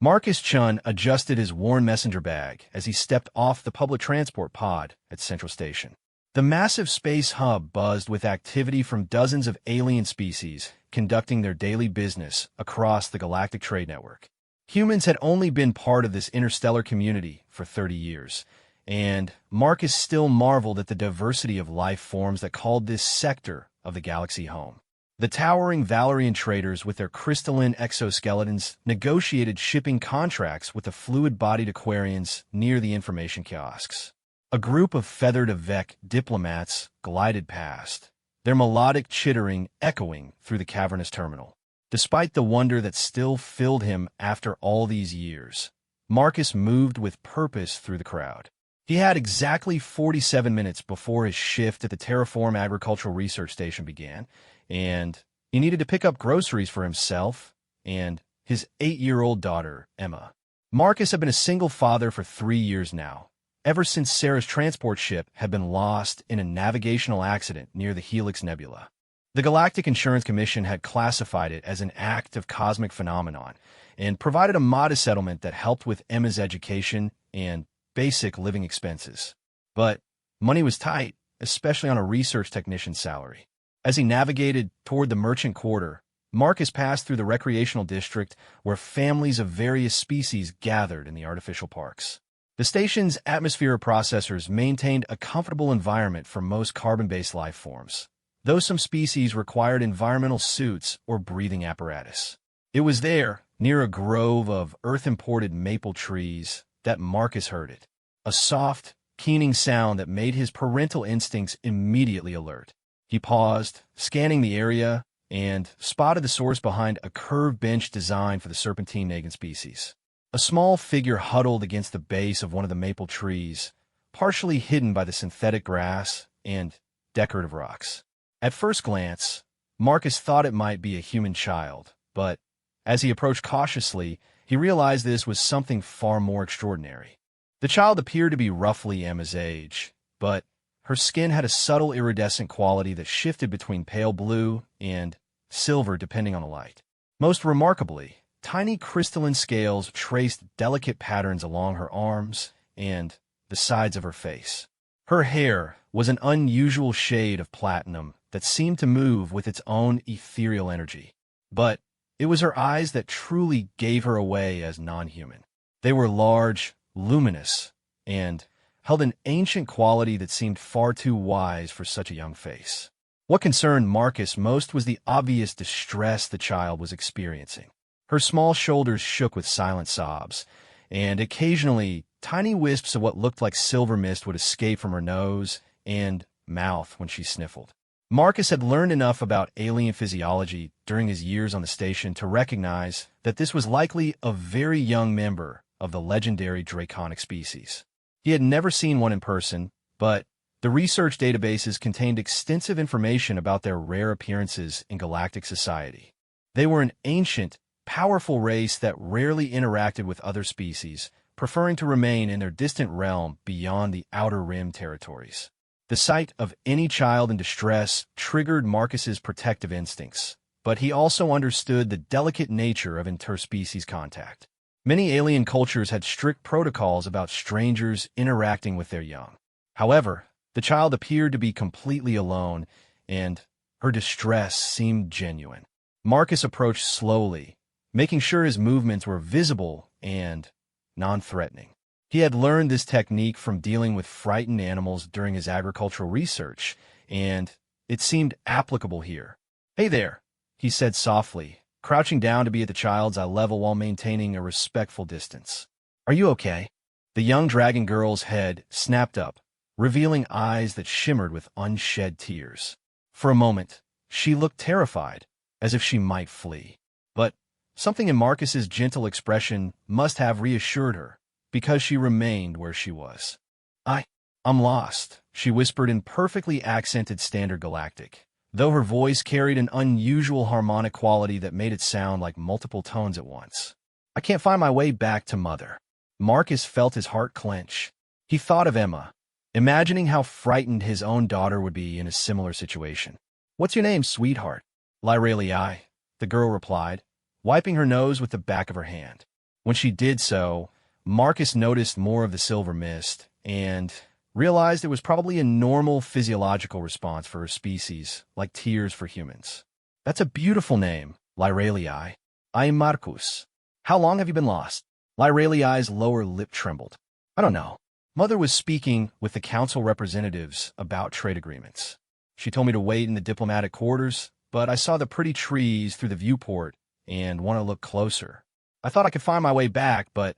Marcus Chun adjusted his worn messenger bag as he stepped off the public transport pod at Central Station. The massive space hub buzzed with activity from dozens of alien species conducting their daily business across the galactic trade network. Humans had only been part of this interstellar community for 30 years, and Marcus still marveled at the diversity of life forms that called this sector of the galaxy home. The towering Valerian traders with their crystalline exoskeletons negotiated shipping contracts with the fluid-bodied Aquarians near the information kiosks. A group of feathered Avec diplomats glided past, their melodic chittering echoing through the cavernous terminal. Despite the wonder that still filled him after all these years, Marcus moved with purpose through the crowd. He had exactly 47 minutes before his shift at the Terraform Agricultural Research Station began, and he needed to pick up groceries for himself and his 8-year-old daughter, Emma. Marcus had been a single father for 3 years now, ever since Sarah's transport ship had been lost in a navigational accident near the Helix Nebula. The Galactic Insurance Commission had classified it as an act of cosmic phenomenon and provided a modest settlement that helped with Emma's education and basic living expenses. But money was tight, especially on a research technician's salary. As he navigated toward the merchant quarter, Marcus passed through the recreational district where families of various species gathered in the artificial parks. The station's atmosphere processors maintained a comfortable environment for most carbon-based life forms, though some species required environmental suits or breathing apparatus. It was there, near a grove of Earth-imported maple trees, that Marcus heard it, a soft, keening sound that made his parental instincts immediately alert. He paused, scanning the area, and spotted the source behind a curved bench designed for the serpentine nagan species. A small figure huddled against the base of one of the maple trees, partially hidden by the synthetic grass and decorative rocks. At first glance, Marcus thought it might be a human child, but as he approached cautiously, he realized this was something far more extraordinary. The child appeared to be roughly Emma's age, but her skin had a subtle iridescent quality that shifted between pale blue and silver depending on the light. Most remarkably, tiny crystalline scales traced delicate patterns along her arms and the sides of her face. Her hair was an unusual shade of platinum that seemed to move with its own ethereal energy. But it was her eyes that truly gave her away as non-human. They were large, luminous, and held an ancient quality that seemed far too wise for such a young face. What concerned Marcus most was the obvious distress the child was experiencing. Her small shoulders shook with silent sobs, and occasionally tiny wisps of what looked like silver mist would escape from her nose and mouth when she sniffled. Marcus had learned enough about alien physiology during his years on the station to recognize that this was likely a very young member of the legendary draconic species. He had never seen one in person, but the research databases contained extensive information about their rare appearances in galactic society. They were an ancient, powerful race that rarely interacted with other species, preferring to remain in their distant realm beyond the Outer Rim territories. The sight of any child in distress triggered Marcus's protective instincts, but he also understood the delicate nature of interspecies contact. Many alien cultures had strict protocols about strangers interacting with their young. However, the child appeared to be completely alone, and her distress seemed genuine. Marcus approached slowly, making sure his movements were visible and non-threatening. He had learned this technique from dealing with frightened animals during his agricultural research, and it seemed applicable here. "Hey there," he said softly, crouching down to be at the child's eye level while maintaining a respectful distance. "Are you okay?" The young dragon girl's head snapped up, revealing eyes that shimmered with unshed tears. For a moment, she looked terrified, as if she might flee. But something in Marcus's gentle expression must have reassured her, because she remained where she was. I'm lost," she whispered in perfectly accented Standard Galactic, though her voice carried an unusual harmonic quality that made it sound like multiple tones at once. "I can't find my way back to Mother." Marcus felt his heart clench. He thought of Emma, imagining how frightened his own daughter would be in a similar situation. "What's your name, sweetheart?" "Lyralii," the girl replied, wiping her nose with the back of her hand. When she did so, Marcus noticed more of the silver mist and realized it was probably a normal physiological response for her species, like tears for humans. That's a beautiful name, Lyralii. I am Marcus. How long have you been lost? Lyralii's lower lip trembled. I don't know. Mother was speaking with the council representatives about trade agreements. She told me to wait in the diplomatic quarters, but I saw the pretty trees through the viewport and want to look closer. I thought I could find my way back, but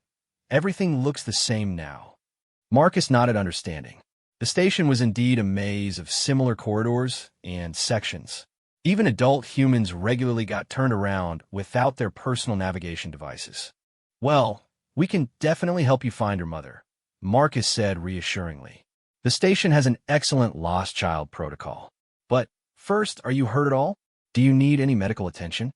everything looks the same now. Marcus nodded understanding. The station was indeed a maze of similar corridors and sections. Even adult humans regularly got turned around without their personal navigation devices. Well, we can definitely help you find your mother, Marcus said reassuringly. The station has an excellent lost child protocol. But first, are you hurt at all? Do you need any medical attention?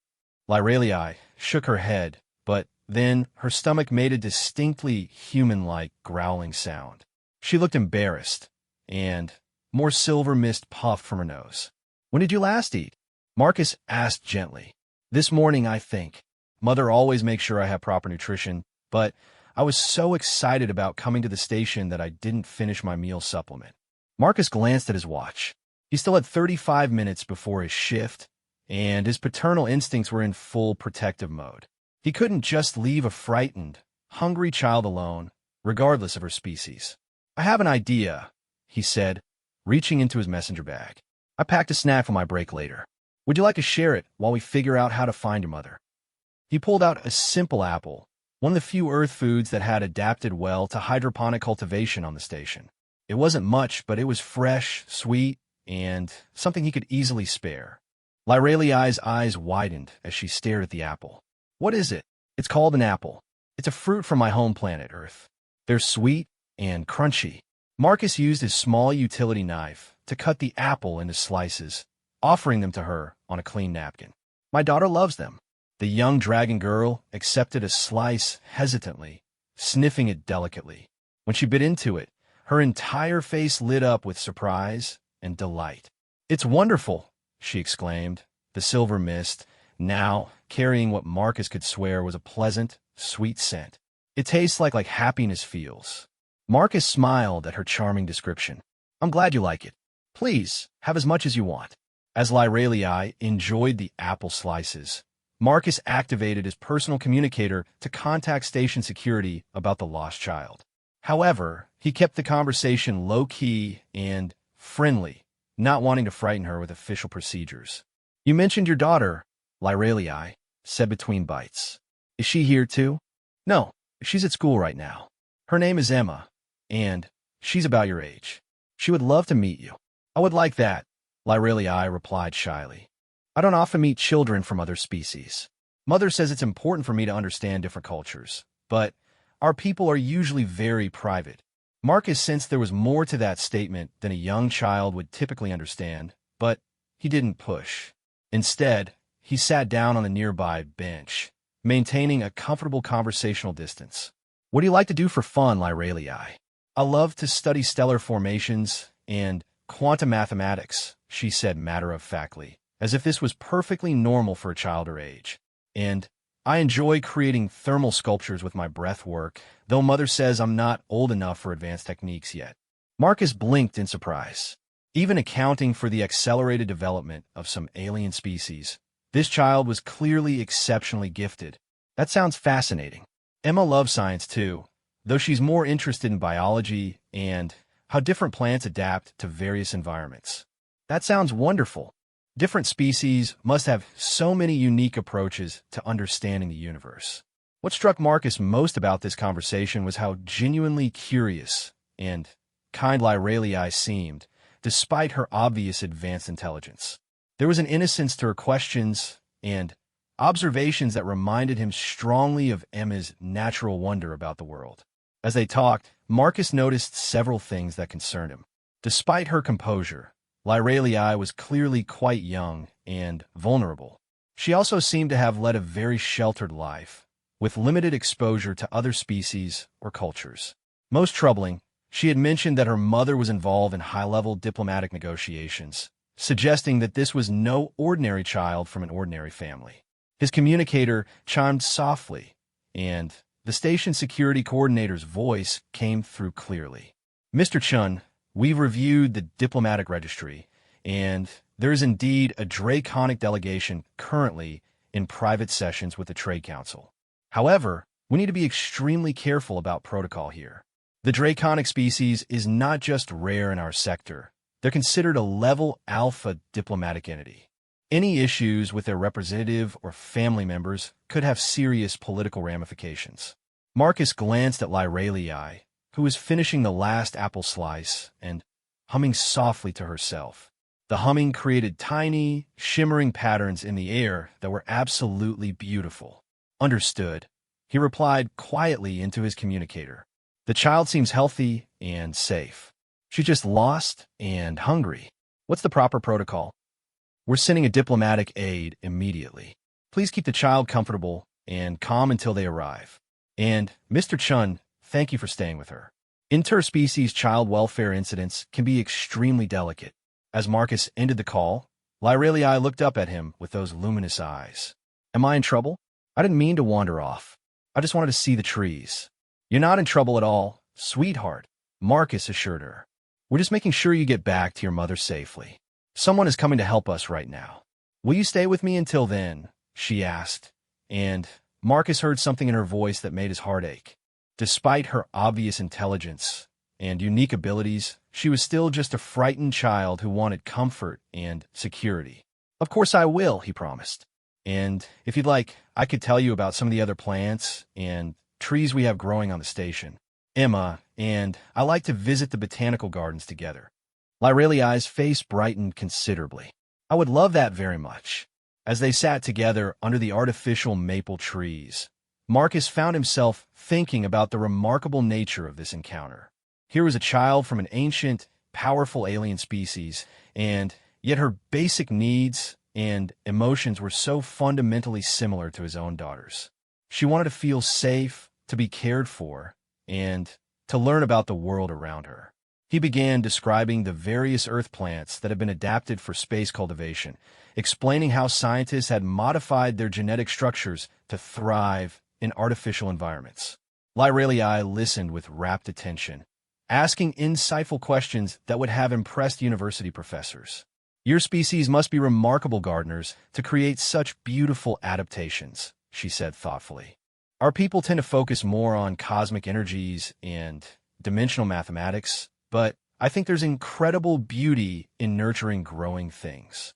Lyralii shook her head, but then her stomach made a distinctly human-like growling sound. She looked embarrassed, and more silver mist puffed from her nose. When did you last eat? Marcus asked gently. This morning, I think. Mother always makes sure I have proper nutrition, but I was so excited about coming to the station that I didn't finish my meal supplement. Marcus glanced at his watch. He still had 35 minutes before his shift, and his paternal instincts were in full protective mode. He couldn't just leave a frightened, hungry child alone, regardless of her species. I have an idea, he said, reaching into his messenger bag. I packed a snack for my break later. Would you like to share it while we figure out how to find your mother? He pulled out a simple apple, one of the few earth foods that had adapted well to hydroponic cultivation on the station. It wasn't much, but it was fresh, sweet, and something he could easily spare. Lyralii's eyes widened as she stared at the apple. What is it? It's called an apple. It's a fruit from my home planet, Earth. They're sweet and crunchy. Marcus used his small utility knife to cut the apple into slices, offering them to her on a clean napkin. My daughter loves them. The young dragon girl accepted a slice hesitantly, sniffing it delicately. When she bit into it, her entire face lit up with surprise and delight. It's wonderful, she exclaimed, the silver mist, now carrying what Marcus could swear was a pleasant, sweet scent. It tastes like happiness feels. Marcus smiled at her charming description. I'm glad you like it. Please, have as much as you want. As Lyralii enjoyed the apple slices, Marcus activated his personal communicator to contact station security about the lost child. However, he kept the conversation low-key and friendly, not wanting to frighten her with official procedures. You mentioned your daughter, Lyralii said between bites. Is she here too? No, she's at school right now. Her name is Emma, and she's about your age. She would love to meet you. I would like that, Lyralii replied shyly. I don't often meet children from other species. Mother says it's important for me to understand different cultures, but our people are usually very private. Marcus sensed there was more to that statement than a young child would typically understand, but he didn't push. Instead, he sat down on a nearby bench, maintaining a comfortable conversational distance. What do you like to do for fun, Lyralii? I love to study stellar formations and quantum mathematics, she said matter-of-factly, as if this was perfectly normal for a child her age. And I enjoy creating thermal sculptures with my breath work, though Mother says I'm not old enough for advanced techniques yet. Marcus blinked in surprise. Even accounting for the accelerated development of some alien species, this child was clearly exceptionally gifted. That sounds fascinating. Emma loves science too, though she's more interested in biology and how different plants adapt to various environments. That sounds wonderful. Different species must have so many unique approaches to understanding the universe. What struck Marcus most about this conversation was how genuinely curious and kind Lyralii seemed, despite her obvious advanced intelligence. There was an innocence to her questions and observations that reminded him strongly of Emma's natural wonder about the world. As they talked, Marcus noticed several things that concerned him. Despite her composure, Lyralii was clearly quite young and vulnerable. She also seemed to have led a very sheltered life, with limited exposure to other species or cultures. Most troubling, she had mentioned that her mother was involved in high-level diplomatic negotiations, suggesting that this was no ordinary child from an ordinary family. His communicator chimed softly, and The station security coordinator's voice came through clearly. Mr. Chun, we've reviewed the diplomatic registry, and there is indeed a draconic delegation currently in private sessions with the Trade Council. However, we need to be extremely careful about protocol here. The draconic species is not just rare in our sector. They're considered a level alpha diplomatic entity. Any issues with their representative or family members could have serious political ramifications. Marcus glanced at Lyralii, who was finishing the last apple slice and humming softly to herself. The humming created tiny, shimmering patterns in the air that were absolutely beautiful. Understood. He replied quietly into his communicator. The child seems healthy and safe. She's just lost and hungry. What's the proper protocol? We're sending a diplomatic aid immediately. Please keep the child comfortable and calm until they arrive. And, Mr. Chun, thank you for staying with her. Interspecies child welfare incidents can be extremely delicate. As Marcus ended the call, Lyralii looked up at him with those luminous eyes. Am I in trouble? I didn't mean to wander off. I just wanted to see the trees. You're not in trouble at all, sweetheart, Marcus assured her. We're just making sure you get back to your mother safely. Someone is coming to help us right now. Will you stay with me until then? She asked, and Marcus heard something in her voice that made his heart ache. Despite her obvious intelligence and unique abilities, she was still just a frightened child who wanted comfort and security. Of course I will, he promised. And if you'd like, I could tell you about some of the other plants and trees we have growing on the station. Emma and I like to visit the botanical gardens together. Lyralii's face brightened considerably. I would love that very much. As they sat together under the artificial maple trees, Marcus found himself thinking about the remarkable nature of this encounter. Here was a child from an ancient, powerful alien species, and yet her basic needs and emotions were so fundamentally similar to his own daughter's. She wanted to feel safe, to be cared for, and to learn about the world around her. He began describing the various earth plants that had been adapted for space cultivation, explaining how scientists had modified their genetic structures to thrive in artificial environments. Lyralii listened with rapt attention, asking insightful questions that would have impressed university professors. Your species must be remarkable gardeners to create such beautiful adaptations, she said thoughtfully. Our people tend to focus more on cosmic energies and dimensional mathematics, but I think there's incredible beauty in nurturing growing things.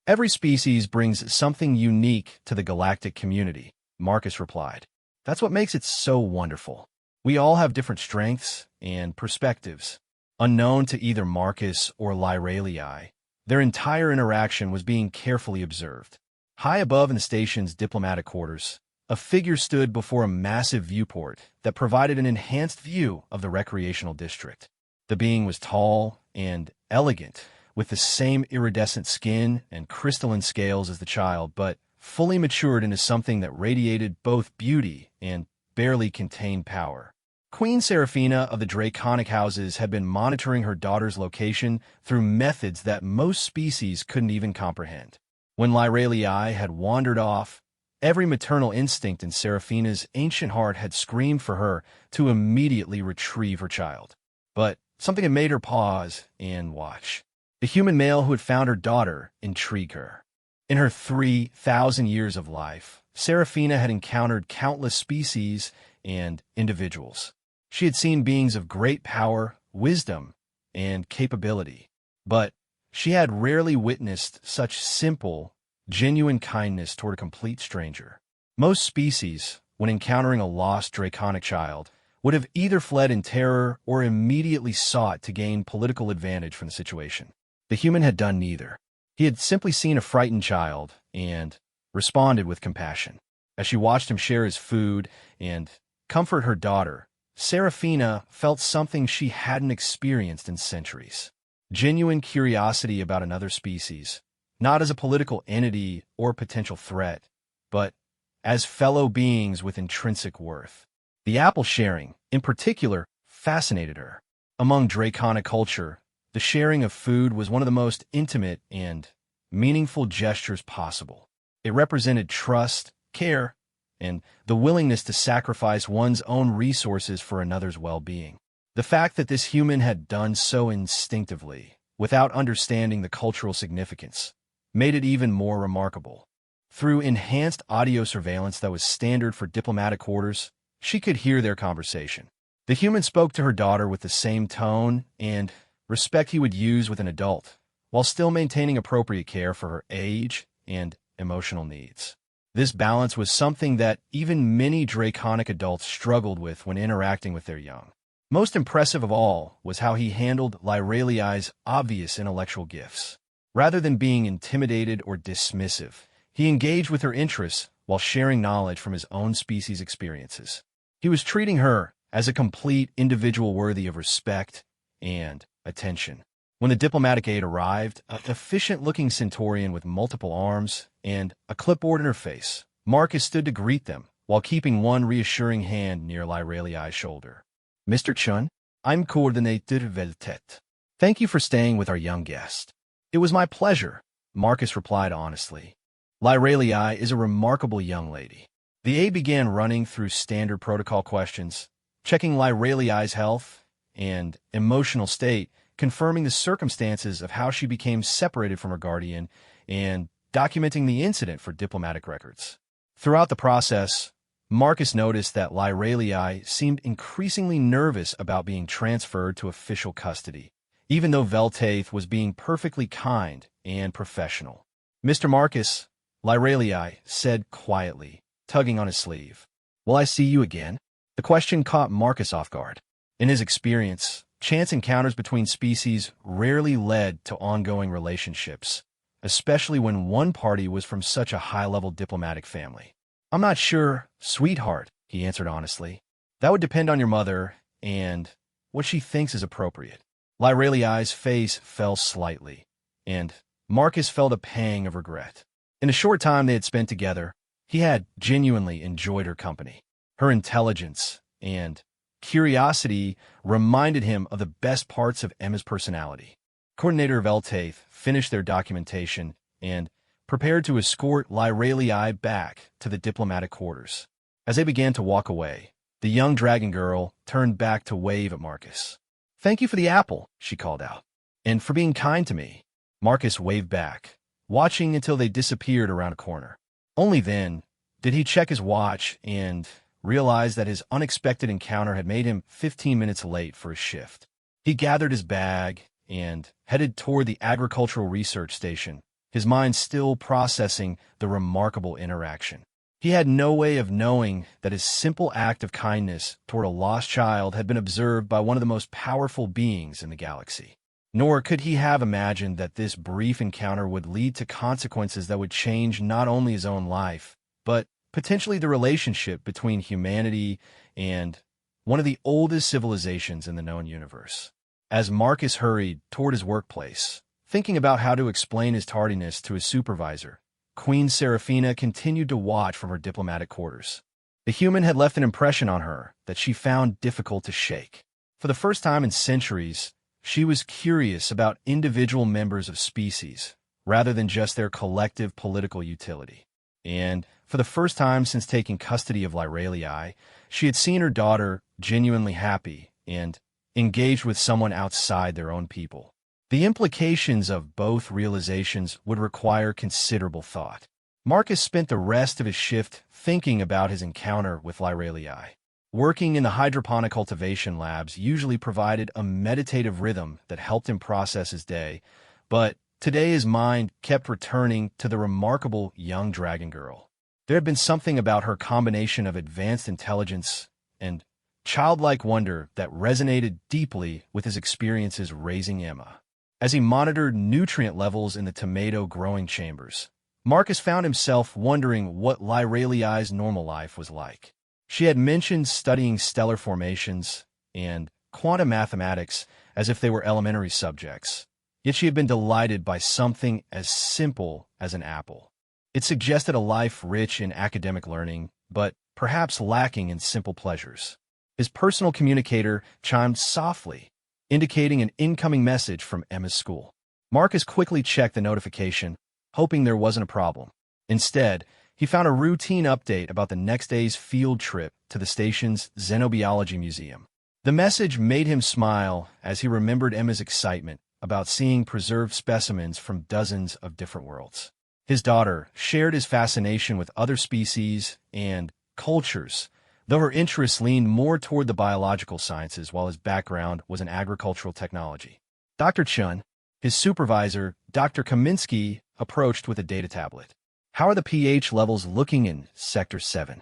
Every species brings something unique to the galactic community, Marcus replied. That's what makes it so wonderful. We all have different strengths and perspectives. Unknown to either Marcus or Lyralii, their entire interaction was being carefully observed. High above in the station's diplomatic quarters, a figure stood before a massive viewport that provided an enhanced view of the recreational district. The being was tall and elegant, with the same iridescent skin and crystalline scales as the child, but fully matured into something that radiated both beauty and barely contained power. Queen Seraphina of the Draconic Houses had been monitoring her daughter's location through methods that most species couldn't even comprehend. When Lyralii had wandered off, every maternal instinct in Seraphina's ancient heart had screamed for her to immediately retrieve her child. But something had made her pause and watch. The human male who had found her daughter intrigued her. In her 3,000 years of life, Seraphina had encountered countless species and individuals. She had seen beings of great power, wisdom, and capability. But she had rarely witnessed such simple, genuine kindness toward a complete stranger. Most species, when encountering a lost draconic child, would have either fled in terror or immediately sought to gain political advantage from the situation. The human had done neither. He had simply seen a frightened child and responded with compassion. As she watched him share his food and comfort her daughter, Seraphina felt something she hadn't experienced in centuries. Genuine curiosity about another species, not as a political entity or potential threat, but as fellow beings with intrinsic worth. The apple sharing, in particular, fascinated her. Among Draconic culture, the sharing of food was one of the most intimate and meaningful gestures possible. It represented trust, care, and the willingness to sacrifice one's own resources for another's well-being. The fact that this human had done so instinctively, without understanding the cultural significance, made it even more remarkable. Through enhanced audio surveillance that was standard for diplomatic quarters, she could hear their conversation. The human spoke to her daughter with the same tone and respect he would use with an adult, while still maintaining appropriate care for her age and emotional needs. This balance was something that even many draconic adults struggled with when interacting with their young. Most impressive of all was how he handled Lyraliai's obvious intellectual gifts. Rather than being intimidated or dismissive, he engaged with her interests while sharing knowledge from his own species' experiences. He was treating her as a complete individual worthy of respect and attention. When the diplomatic aide arrived, an efficient-looking Centaurian with multiple arms and a clipboard in her face, Marcus stood to greet them while keeping one reassuring hand near Lyraliai's shoulder. "Mr. Chun, I'm Coordinator Veltet. Thank you for staying with our young guest." "It was my pleasure," Marcus replied honestly. "Lyraliai is a remarkable young lady." The aide began running through standard protocol questions, checking Lyraliai's health and emotional state, confirming the circumstances of how she became separated from her guardian, and documenting the incident for diplomatic records. Throughout the process, Marcus noticed that Lyraliai seemed increasingly nervous about being transferred to official custody, even though Veltaith was being perfectly kind and professional. "Mr. Marcus," Lyraliai said quietly, tugging on his sleeve. "Will I see you again?" The question caught Marcus off guard. In his experience, chance encounters between species rarely led to ongoing relationships, especially when one party was from such a high-level diplomatic family. "I'm not sure, sweetheart," he answered honestly. "That would depend on your mother and what she thinks is appropriate." Lyraliai's face fell slightly, and Marcus felt a pang of regret. In the short time they had spent together, he had genuinely enjoyed her company. Her intelligence and curiosity reminded him of the best parts of Emma's personality. Coordinator Veltaith finished their documentation and prepared to escort Lyraliai back to the diplomatic quarters. As they began to walk away, the young dragon girl turned back to wave at Marcus. "Thank you for the apple," she called out, "and for being kind to me." Marcus waved back, watching until they disappeared around a corner. Only then did he check his watch and realize that his unexpected encounter had made him 15 minutes late for his shift. He gathered his bag and headed toward the agricultural research station, his mind still processing the remarkable interaction. He had no way of knowing that his simple act of kindness toward a lost child had been observed by one of the most powerful beings in the galaxy. Nor could he have imagined that this brief encounter would lead to consequences that would change not only his own life, but potentially the relationship between humanity and one of the oldest civilizations in the known universe. As Marcus hurried toward his workplace, thinking about how to explain his tardiness to his supervisor, Queen Seraphina continued to watch from her diplomatic quarters. The human had left an impression on her that she found difficult to shake. For the first time in centuries, she was curious about individual members of species, rather than just their collective political utility. And for the first time since taking custody of Lyraliai, she had seen her daughter genuinely happy and engaged with someone outside their own people. The implications of both realizations would require considerable thought. Marcus spent the rest of his shift thinking about his encounter with Lyraliai. Working in the hydroponic cultivation labs usually provided a meditative rhythm that helped him process his day, but today his mind kept returning to the remarkable young dragon girl. There had been something about her combination of advanced intelligence and childlike wonder that resonated deeply with his experiences raising Emma. As he monitored nutrient levels in the tomato growing chambers, Marcus found himself wondering what Lyraliai's normal life was like. She had mentioned studying stellar formations and quantum mathematics as if they were elementary subjects, yet she had been delighted by something as simple as an apple. It suggested a life rich in academic learning, but perhaps lacking in simple pleasures. His personal communicator chimed softly, indicating an incoming message from Emma's school. Marcus quickly checked the notification, hoping there wasn't a problem. Instead, He found a routine update about the next day's field trip to the station's Xenobiology Museum. The message made him smile as he remembered Emma's excitement about seeing preserved specimens from dozens of different worlds. His daughter shared his fascination with other species and cultures, though her interests leaned more toward the biological sciences while his background was in agricultural technology. Dr. Chun, his supervisor, Dr. Kaminsky, approached with a data tablet. How are the pH levels looking in Sector 7?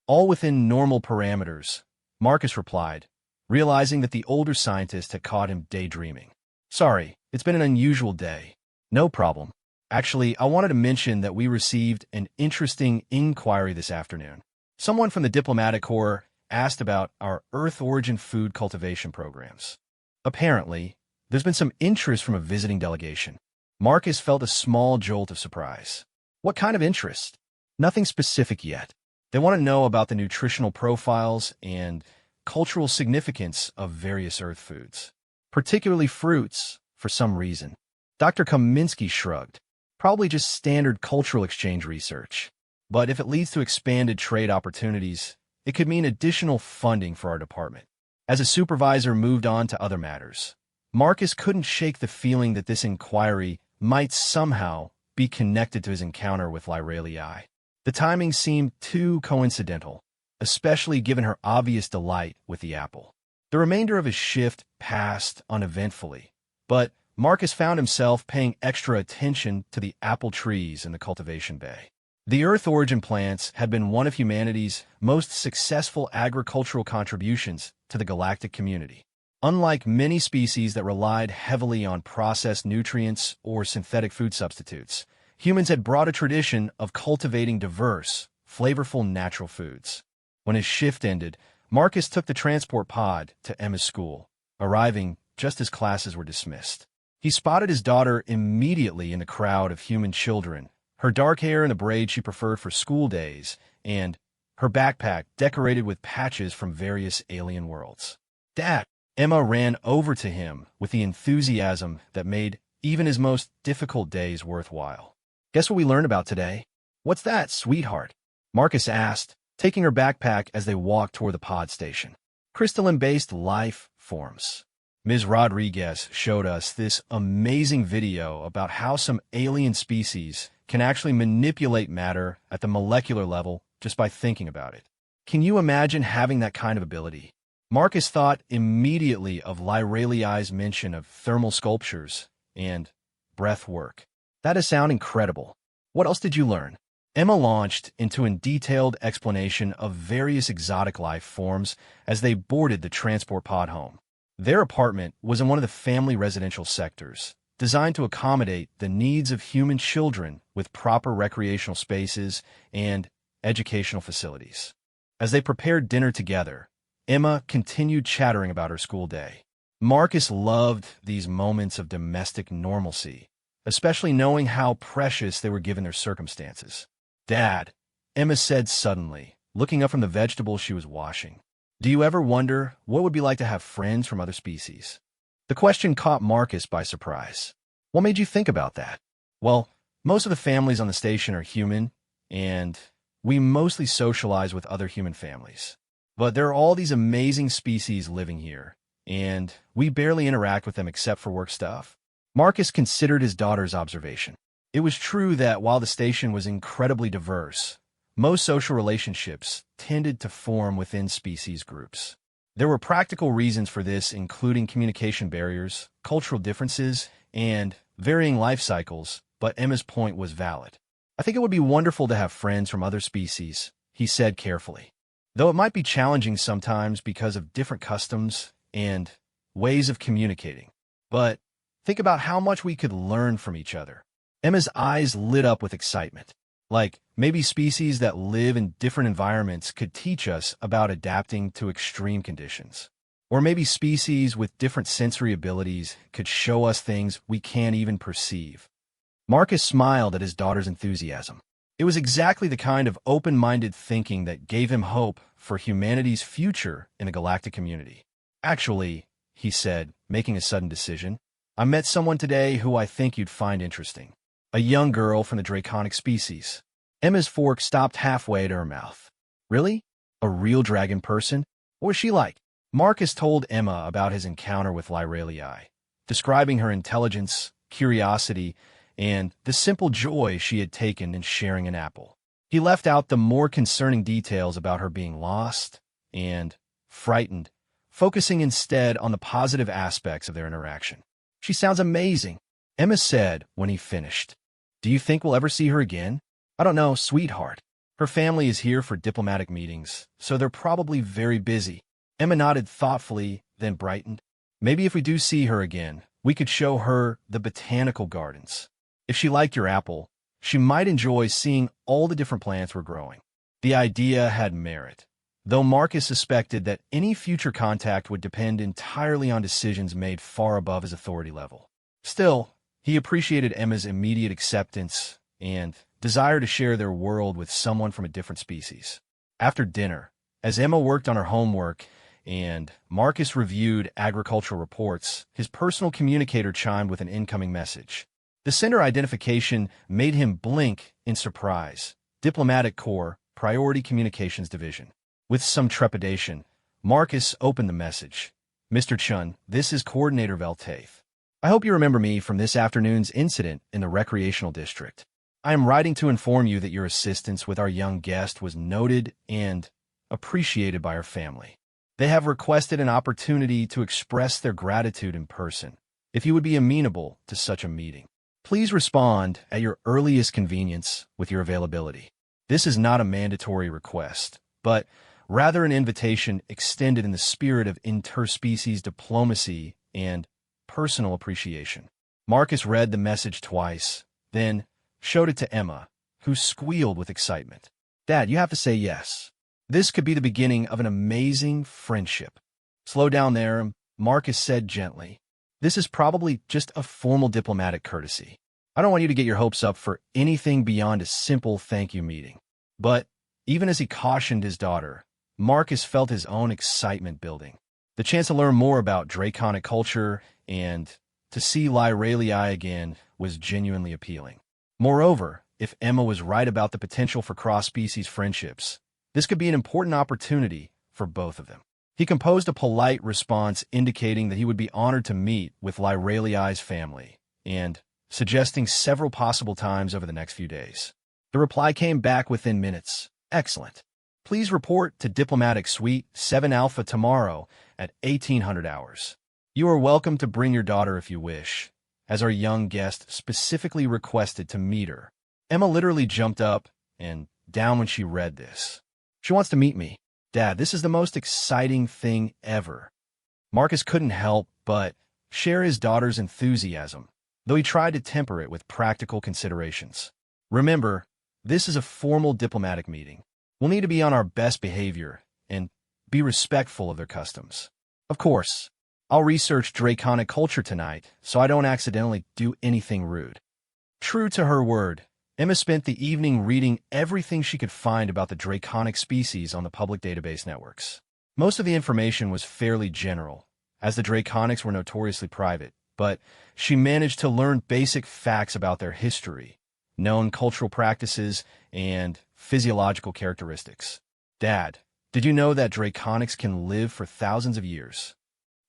All within normal parameters, Marcus replied, realizing that the older scientist had caught him daydreaming. Sorry, it's been an unusual day. No problem. Actually, I wanted to mention that we received an interesting inquiry this afternoon. Someone from the Diplomatic Corps asked about our Earth origin food cultivation programs. Apparently, there's been some interest from a visiting delegation. Marcus felt a small jolt of surprise. What kind of interest? Nothing specific yet. They want to know about the nutritional profiles and cultural significance of various Earth foods, particularly fruits, for some reason. Dr. Kaminsky shrugged. Probably just standard cultural exchange research. But if it leads to expanded trade opportunities, it could mean additional funding for our department. As a supervisor moved on to other matters, Marcus couldn't shake the feeling that this inquiry might somehow be connected to his encounter with Lyralii. The timing seemed too coincidental, especially given her obvious delight with the apple. The remainder of his shift passed uneventfully, but Marcus found himself paying extra attention to the apple trees in the cultivation bay. The Earth origin plants had been one of humanity's most successful agricultural contributions to the galactic community. Unlike many species that relied heavily on processed nutrients or synthetic food substitutes, humans had brought a tradition of cultivating diverse, flavorful natural foods. When his shift ended, Marcus took the transport pod to Emma's school, arriving just as classes were dismissed. He spotted his daughter immediately in the crowd of human children, her dark hair in the braid she preferred for school days, and her backpack decorated with patches from various alien worlds. "Dad!" Emma ran over to him with the enthusiasm that made even his most difficult days worthwhile. "Guess what we learned about today?" "What's that, sweetheart?" Marcus asked, taking her backpack as they walked toward the pod station. "Crystalline-based life forms." Ms. Rodriguez showed us this amazing video about how some alien species can actually manipulate matter at the molecular level just by thinking about it. Can you imagine having that kind of ability? Marcus thought immediately of Lyralii's mention of thermal sculptures and breath work. That does sound incredible. What else did you learn? Emma launched into a detailed explanation of various exotic life forms as they boarded the transport pod home. Their apartment was in one of the family residential sectors, designed to accommodate the needs of human children with proper recreational spaces and educational facilities. As they prepared dinner together, Emma continued chattering about her school day. Marcus loved these moments of domestic normalcy, especially knowing how precious they were given their circumstances. "Dad," Emma said suddenly, looking up from the vegetables she was washing, "do you ever wonder what it would be like to have friends from other species?" The question caught Marcus by surprise. "What made you think about that?" "Well, most of the families on the station are human, and we mostly socialize with other human families. But there are all these amazing species living here, and we barely interact with them except for work stuff." Marcus considered his daughter's observation. It was true that while the station was incredibly diverse, most social relationships tended to form within species groups. There were practical reasons for this, including communication barriers, cultural differences, and varying life cycles, but Emma's point was valid. "I think it would be wonderful to have friends from other species," he said carefully. "Though it might be challenging sometimes because of different customs and ways of communicating. But think about how much we could learn from each other." Emma's eyes lit up with excitement. Like, maybe species that live in different environments could teach us about adapting to extreme conditions. Or maybe species with different sensory abilities could show us things we can't even perceive. Marcus smiled at his daughter's enthusiasm. It was exactly the kind of open-minded thinking that gave him hope for humanity's future in the galactic community. "Actually," he said, making a sudden decision, "I met someone today who I think you'd find interesting. A young girl from the draconic species." Emma's fork stopped halfway to her mouth. Really? A real dragon person? What was she like? Marcus told Emma about his encounter with Lyralii, describing her intelligence, curiosity, and the simple joy she had taken in sharing an apple. He left out the more concerning details about her being lost and frightened, focusing instead on the positive aspects of their interaction. She sounds amazing, Emma said when he finished. Do you think we'll ever see her again? I don't know, sweetheart. Her family is here for diplomatic meetings, so they're probably very busy. Emma nodded thoughtfully, then brightened. Maybe if we do see her again, we could show her the botanical gardens. If she liked your apple, she might enjoy seeing all the different plants we're growing. The idea had merit, though Marcus suspected that any future contact would depend entirely on decisions made far above his authority level. Still, he appreciated Emma's immediate acceptance and desire to share their world with someone from a different species. After dinner, as Emma worked on her homework and Marcus reviewed agricultural reports, his personal communicator chimed with an incoming message. The sender identification made him blink in surprise. Diplomatic Corps, Priority Communications Division. With some trepidation, Marcus opened the message. Mr. Chun, this is Coordinator Veltaith. I hope you remember me from this afternoon's incident in the recreational district. I am writing to inform you that your assistance with our young guest was noted and appreciated by her family. They have requested an opportunity to express their gratitude in person, if you would be amenable to such a meeting. Please respond at your earliest convenience with your availability. This is not a mandatory request, but rather an invitation extended in the spirit of interspecies diplomacy and personal appreciation. Marcus read the message twice, then showed it to Emma, who squealed with excitement. Dad, you have to say yes. This could be the beginning of an amazing friendship. Slow down there, Marcus said gently. This is probably just a formal diplomatic courtesy. I don't want you to get your hopes up for anything beyond a simple thank you meeting. But even as he cautioned his daughter, Marcus felt his own excitement building. The chance to learn more about draconic culture and to see Lyralii again was genuinely appealing. Moreover, if Emma was right about the potential for cross-species friendships, this could be an important opportunity for both of them. He composed a polite response indicating that he would be honored to meet with Lyralii's family and suggesting several possible times over the next few days. The reply came back within minutes. Excellent. Please report to Diplomatic Suite 7 Alpha tomorrow at 1800 hours. You are welcome to bring your daughter if you wish, as our young guest specifically requested to meet her. Emma literally jumped up and down when she read this. She wants to meet me. Dad, this is the most exciting thing ever. Marcus couldn't help but share his daughter's enthusiasm, though he tried to temper it with practical considerations. Remember, this is a formal diplomatic meeting. We'll need to be on our best behavior and be respectful of their customs. Of course, I'll research draconic culture tonight so I don't accidentally do anything rude. True to her word, Emma spent the evening reading everything she could find about the draconic species on the public database networks. Most of the information was fairly general, as the draconics were notoriously private, but she managed to learn basic facts about their history, known cultural practices, and physiological characteristics. Dad, did you know that draconics can live for thousands of years?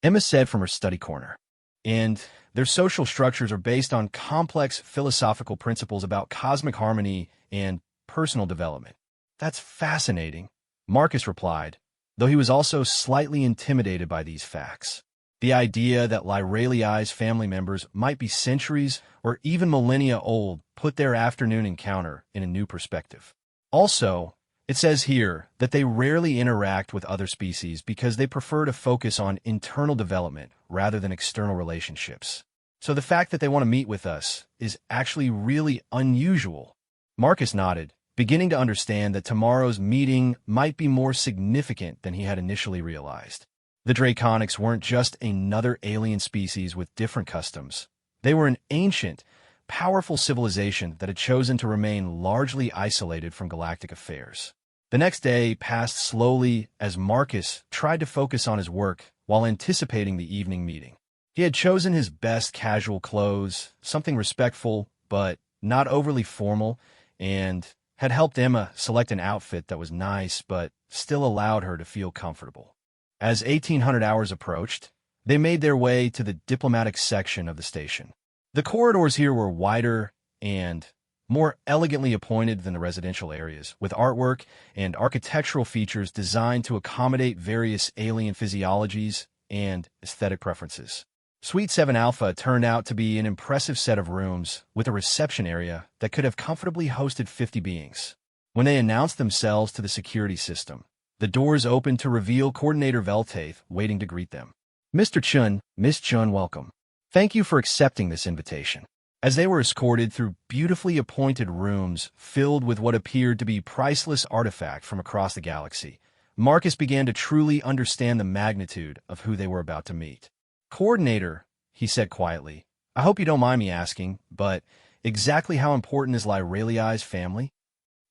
Emma said from her study corner. And their social structures are based on complex philosophical principles about cosmic harmony and personal development. That's fascinating, Marcus replied, though he was also slightly intimidated by these facts. The idea that Lyralii's family members might be centuries or even millennia old put their afternoon encounter in a new perspective. Also, it says here that they rarely interact with other species because they prefer to focus on internal development rather than external relationships. So the fact that they want to meet with us is actually really unusual. Marcus nodded, beginning to understand that tomorrow's meeting might be more significant than he had initially realized. The Draconics weren't just another alien species with different customs. They were an ancient, powerful civilization that had chosen to remain largely isolated from galactic affairs. The next day passed slowly as Marcus tried to focus on his work while anticipating the evening meeting. He had chosen his best casual clothes, something respectful but not overly formal, and had helped Emma select an outfit that was nice but still allowed her to feel comfortable. As 1800 hours approached, they made their way to the diplomatic section of the station. The corridors here were wider and more elegantly appointed than the residential areas, with artwork and architectural features designed to accommodate various alien physiologies and aesthetic preferences. Suite 7 Alpha turned out to be an impressive set of rooms with a reception area that could have comfortably hosted 50 beings. When they announced themselves to the security system, the doors opened to reveal Coordinator Veltaith waiting to greet them. Mr. Chun, Miss Chun, welcome. Thank you for accepting this invitation. As they were escorted through beautifully appointed rooms filled with what appeared to be priceless artifact from across the galaxy, Marcus began to truly understand the magnitude of who they were about to meet. Coordinator, he said quietly, I hope you don't mind me asking, but exactly how important is Lyraliai's family?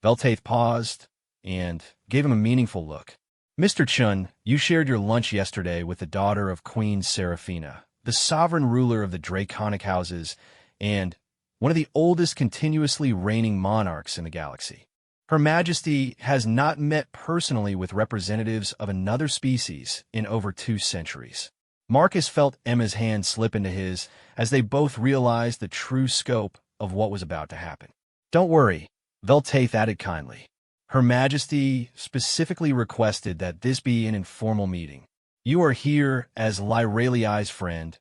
Veltaith paused and gave him a meaningful look. Mr. Chun, you shared your lunch yesterday with the daughter of Queen Seraphina, the sovereign ruler of the Draconic houses, and one of the oldest continuously reigning monarchs in the galaxy. Her Majesty has not met personally with representatives of another species in over 2 centuries. Marcus felt Emma's hand slip into his as they both realized the true scope of what was about to happen. Don't worry, Veltaith added kindly. Her Majesty specifically requested that this be an informal meeting. You are here as Lyraliai's friend,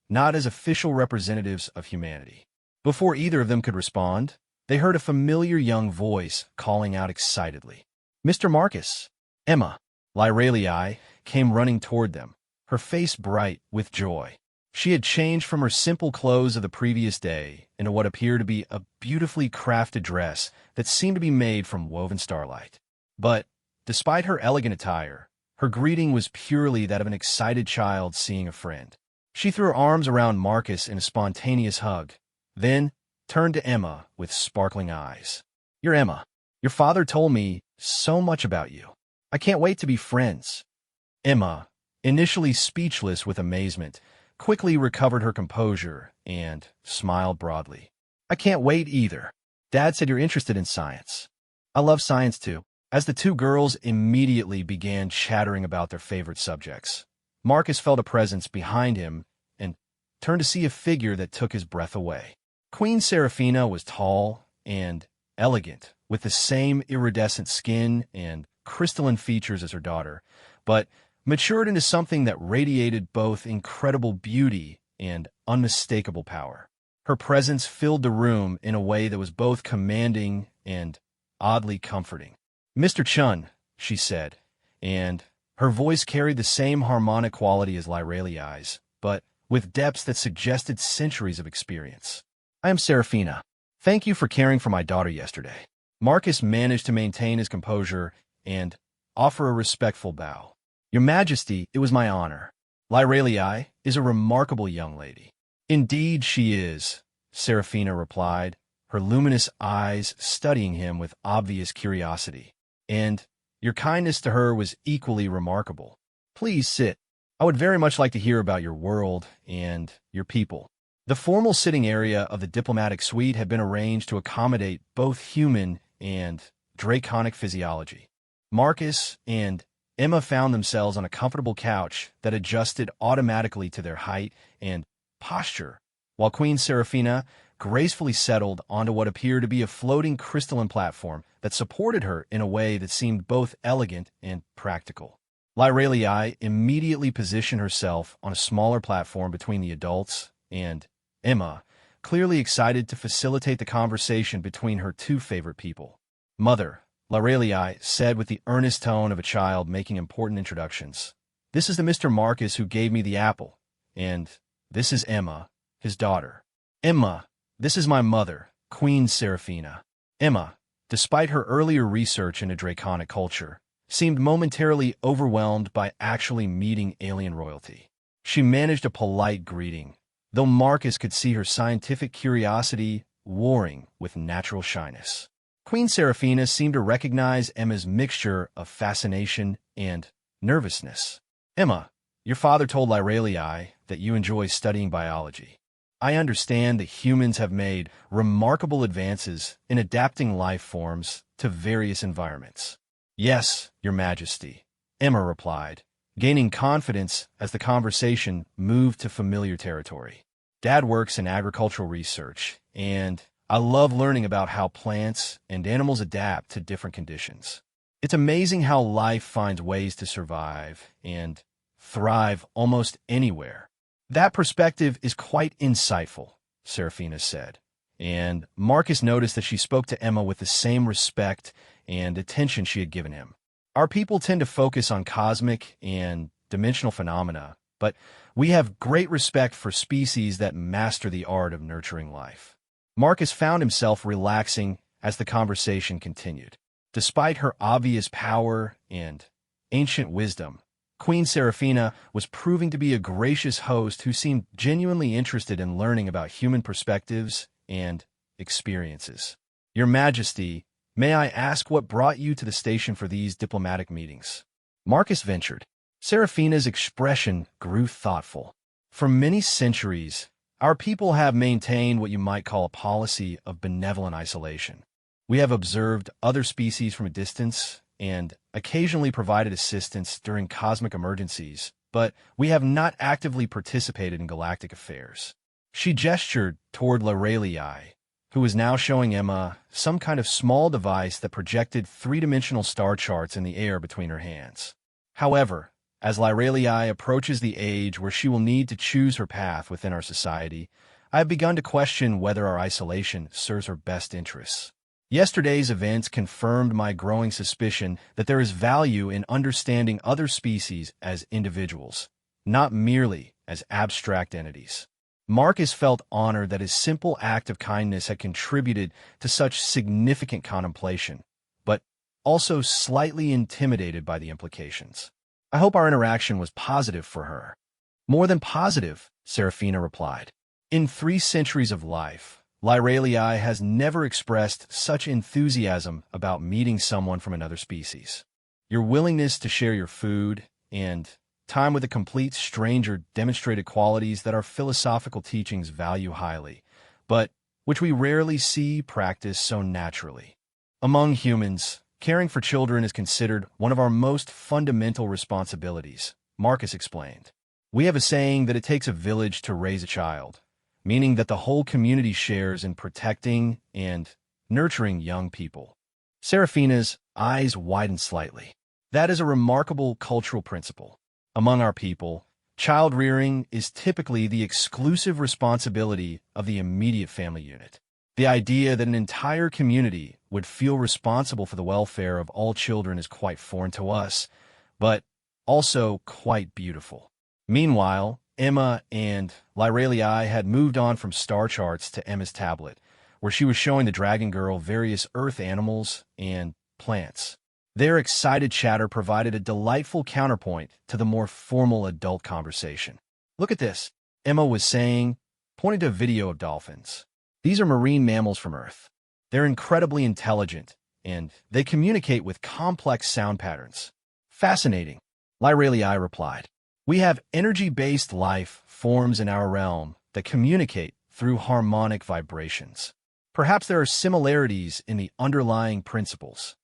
not as official representatives of humanity. Before either of them could respond, they heard a familiar young voice calling out excitedly. Mr. Marcus, Emma. Lyraliai came running toward them, her face bright with joy. She had changed from her simple clothes of the previous day into what appeared to be a beautifully crafted dress that seemed to be made from woven starlight. But, despite her elegant attire, her greeting was purely that of an excited child seeing a friend. She threw her arms around Marcus in a spontaneous hug, then turned to Emma with sparkling eyes. You're Emma. Your father told me so much about you. I can't wait to be friends. Emma, initially speechless with amazement, quickly recovered her composure and smiled broadly. I can't wait either. Dad said you're interested in science. I love science too. As the 2 girls immediately began chattering about their favorite subjects, Marcus felt a presence behind him and turned to see a figure that took his breath away. Queen Seraphina was tall and elegant, with the same iridescent skin and crystalline features as her daughter, but matured into something that radiated both incredible beauty and unmistakable power. Her presence filled the room in a way that was both commanding and oddly comforting. Mr. Chun, she said, and her voice carried the same harmonic quality as Lyraliai's, but with depths that suggested centuries of experience. I am Seraphina. Thank you for caring for my daughter yesterday. Marcus managed to maintain his composure and offer a respectful bow. Your Majesty, it was my honor. Lyraliai is a remarkable young lady. Indeed she is, Seraphina replied, her luminous eyes studying him with obvious curiosity. And your kindness to her was equally remarkable. Please sit. I would very much like to hear about your world and your people. The formal sitting area of the diplomatic suite had been arranged to accommodate both human and draconic physiology. Marcus and Emma found themselves on a comfortable couch that adjusted automatically to their height and posture, while Queen Seraphina gracefully settled onto what appeared to be a floating crystalline platform that supported her in a way that seemed both elegant and practical. Lyraliai immediately positioned herself on a smaller platform between the adults and Emma, clearly excited to facilitate the conversation between her 2 favorite people. Mother, Lyraliai said with the earnest tone of a child making important introductions. This is the Mr. Marcus who gave me the apple, and this is Emma, his daughter. Emma, this is my mother, Queen Seraphina. Emma, despite her earlier research into draconic culture, seemed momentarily overwhelmed by actually meeting alien royalty. She managed a polite greeting, though Marcus could see her scientific curiosity warring with natural shyness. Queen Seraphina seemed to recognize Emma's mixture of fascination and nervousness. Emma, your father told Lyraliai that you enjoy studying biology. I understand that humans have made remarkable advances in adapting life forms to to various environments. Yes, Your Majesty, Emma replied, gaining confidence as the conversation moved to familiar territory. Dad works in agricultural research, and I love learning about how plants and animals adapt to different conditions. It's amazing how life finds ways to survive and thrive almost anywhere. That perspective is quite insightful, Serafina said, and Marcus noticed that she spoke to Emma with the same respect and attention she had given him. Our people tend to focus on cosmic and dimensional phenomena, but we have great respect for species that master the art of nurturing life. Marcus found himself relaxing as the conversation continued. Despite her obvious power and ancient wisdom, Queen Serafina was proving to be a gracious host who seemed genuinely interested in learning about human perspectives and experiences. Your Majesty, may I ask what brought you to the station for these diplomatic meetings? Marcus ventured. Serafina's expression grew thoughtful. For many centuries, our people have maintained what you might call a policy of benevolent isolation. We have observed other species from a distance and occasionally provided assistance during cosmic emergencies, but we have not actively participated in galactic affairs. She gestured toward Lorelei, who was now showing Emma some kind of small device that projected three-dimensional star charts in the air between her hands. However, as Lorelei approaches the age where she will need to choose her path within our society, I have begun to question whether our isolation serves her best interests. Yesterday's events confirmed my growing suspicion that there is value in understanding other species as individuals, not merely as abstract entities. Marcus felt honored that his simple act of kindness had contributed to such significant contemplation, but also slightly intimidated by the implications. I hope our interaction was positive for her. More than positive, Serafina replied. In 3 centuries of life, Lorelei has never expressed such enthusiasm about meeting someone from another species. Your willingness to share your food and time with a complete stranger demonstrated qualities that our philosophical teachings value highly, but which we rarely see practiced so naturally. Among humans, caring for children is considered one of our most fundamental responsibilities, Marcus explained. We have a saying that it takes a village to raise a child, meaning that the whole community shares in protecting and nurturing young people. Serafina's eyes widened slightly. That is a remarkable cultural principle. Among our people, child-rearing is typically the exclusive responsibility of the immediate family unit. The idea that an entire community would feel responsible for the welfare of all children is quite foreign to us, but also quite beautiful. Meanwhile, Emma and Lorelei had moved on from star charts to Emma's tablet, where she was showing the dragon girl various earth animals and plants. Their excited chatter provided a delightful counterpoint to the more formal adult conversation. Look at this, Emma was saying, pointing to a video of dolphins. These are marine mammals from Earth. They're incredibly intelligent, and they communicate with complex sound patterns. Fascinating, Lorelei replied. We have energy-based life forms in our realm that communicate through harmonic vibrations. Perhaps there are similarities in the underlying principles.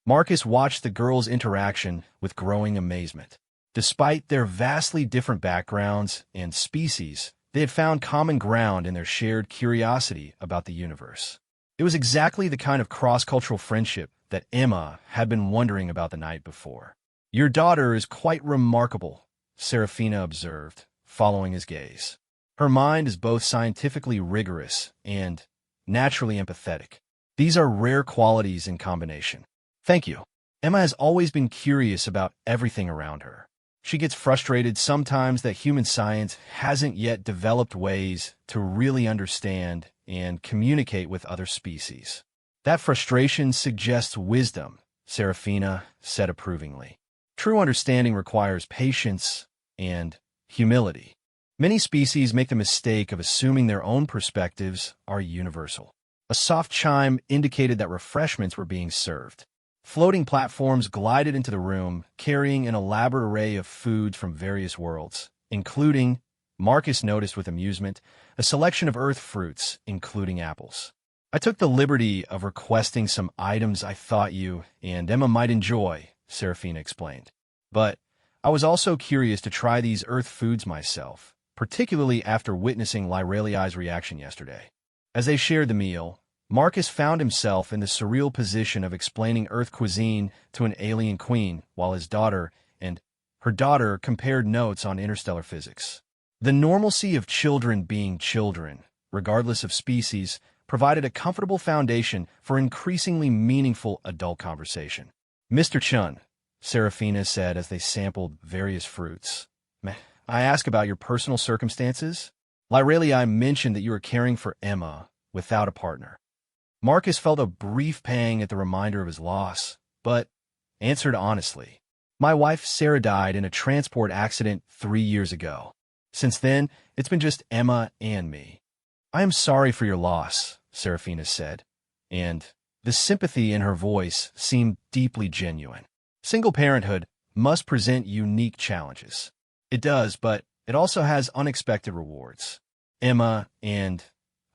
Marcus watched the girls' interaction with growing amazement. Despite their vastly different backgrounds and species, they had found common ground in their shared curiosity about the universe. It was exactly the kind of cross-cultural friendship that Emma had been wondering about the night before. Your daughter is quite remarkable, Serafina observed, following his gaze. Her mind is both scientifically rigorous and naturally empathetic. These are rare qualities in combination. Thank you. Emma has always been curious about everything around her. She gets frustrated sometimes that human science hasn't yet developed ways to really understand and communicate with other species. That frustration suggests wisdom, Serafina said approvingly. True understanding requires patience and humility. Many species make the mistake of assuming their own perspectives are universal. A soft chime indicated that refreshments were being served. Floating platforms glided into the room, carrying an elaborate array of foods from various worlds, including, Marcus noticed with amusement, a selection of earth fruits, including apples. I took the liberty of requesting some items I thought you and Emma might enjoy, Serafina explained. But I was also curious to try these Earth foods myself, particularly after witnessing Lyreliai's reaction yesterday. As they shared the meal, Marcus found himself in the surreal position of explaining Earth cuisine to an alien queen while his daughter and her daughter compared notes on interstellar physics. The normalcy of children being children, regardless of species, provided a comfortable foundation for increasingly meaningful adult conversation. Mr. Chun, Serafina said as they sampled various fruits. May I ask about your personal circumstances? Lyreliai mentioned that you were caring for Emma without a partner. Marcus felt a brief pang at the reminder of his loss, but answered honestly. My wife, Sarah, died in a transport accident 3 years ago. Since then, it's been just Emma and me. I am sorry for your loss, Serafina said, and the sympathy in her voice seemed deeply genuine. Single parenthood must present unique challenges. It does, but it also has unexpected rewards. Emma and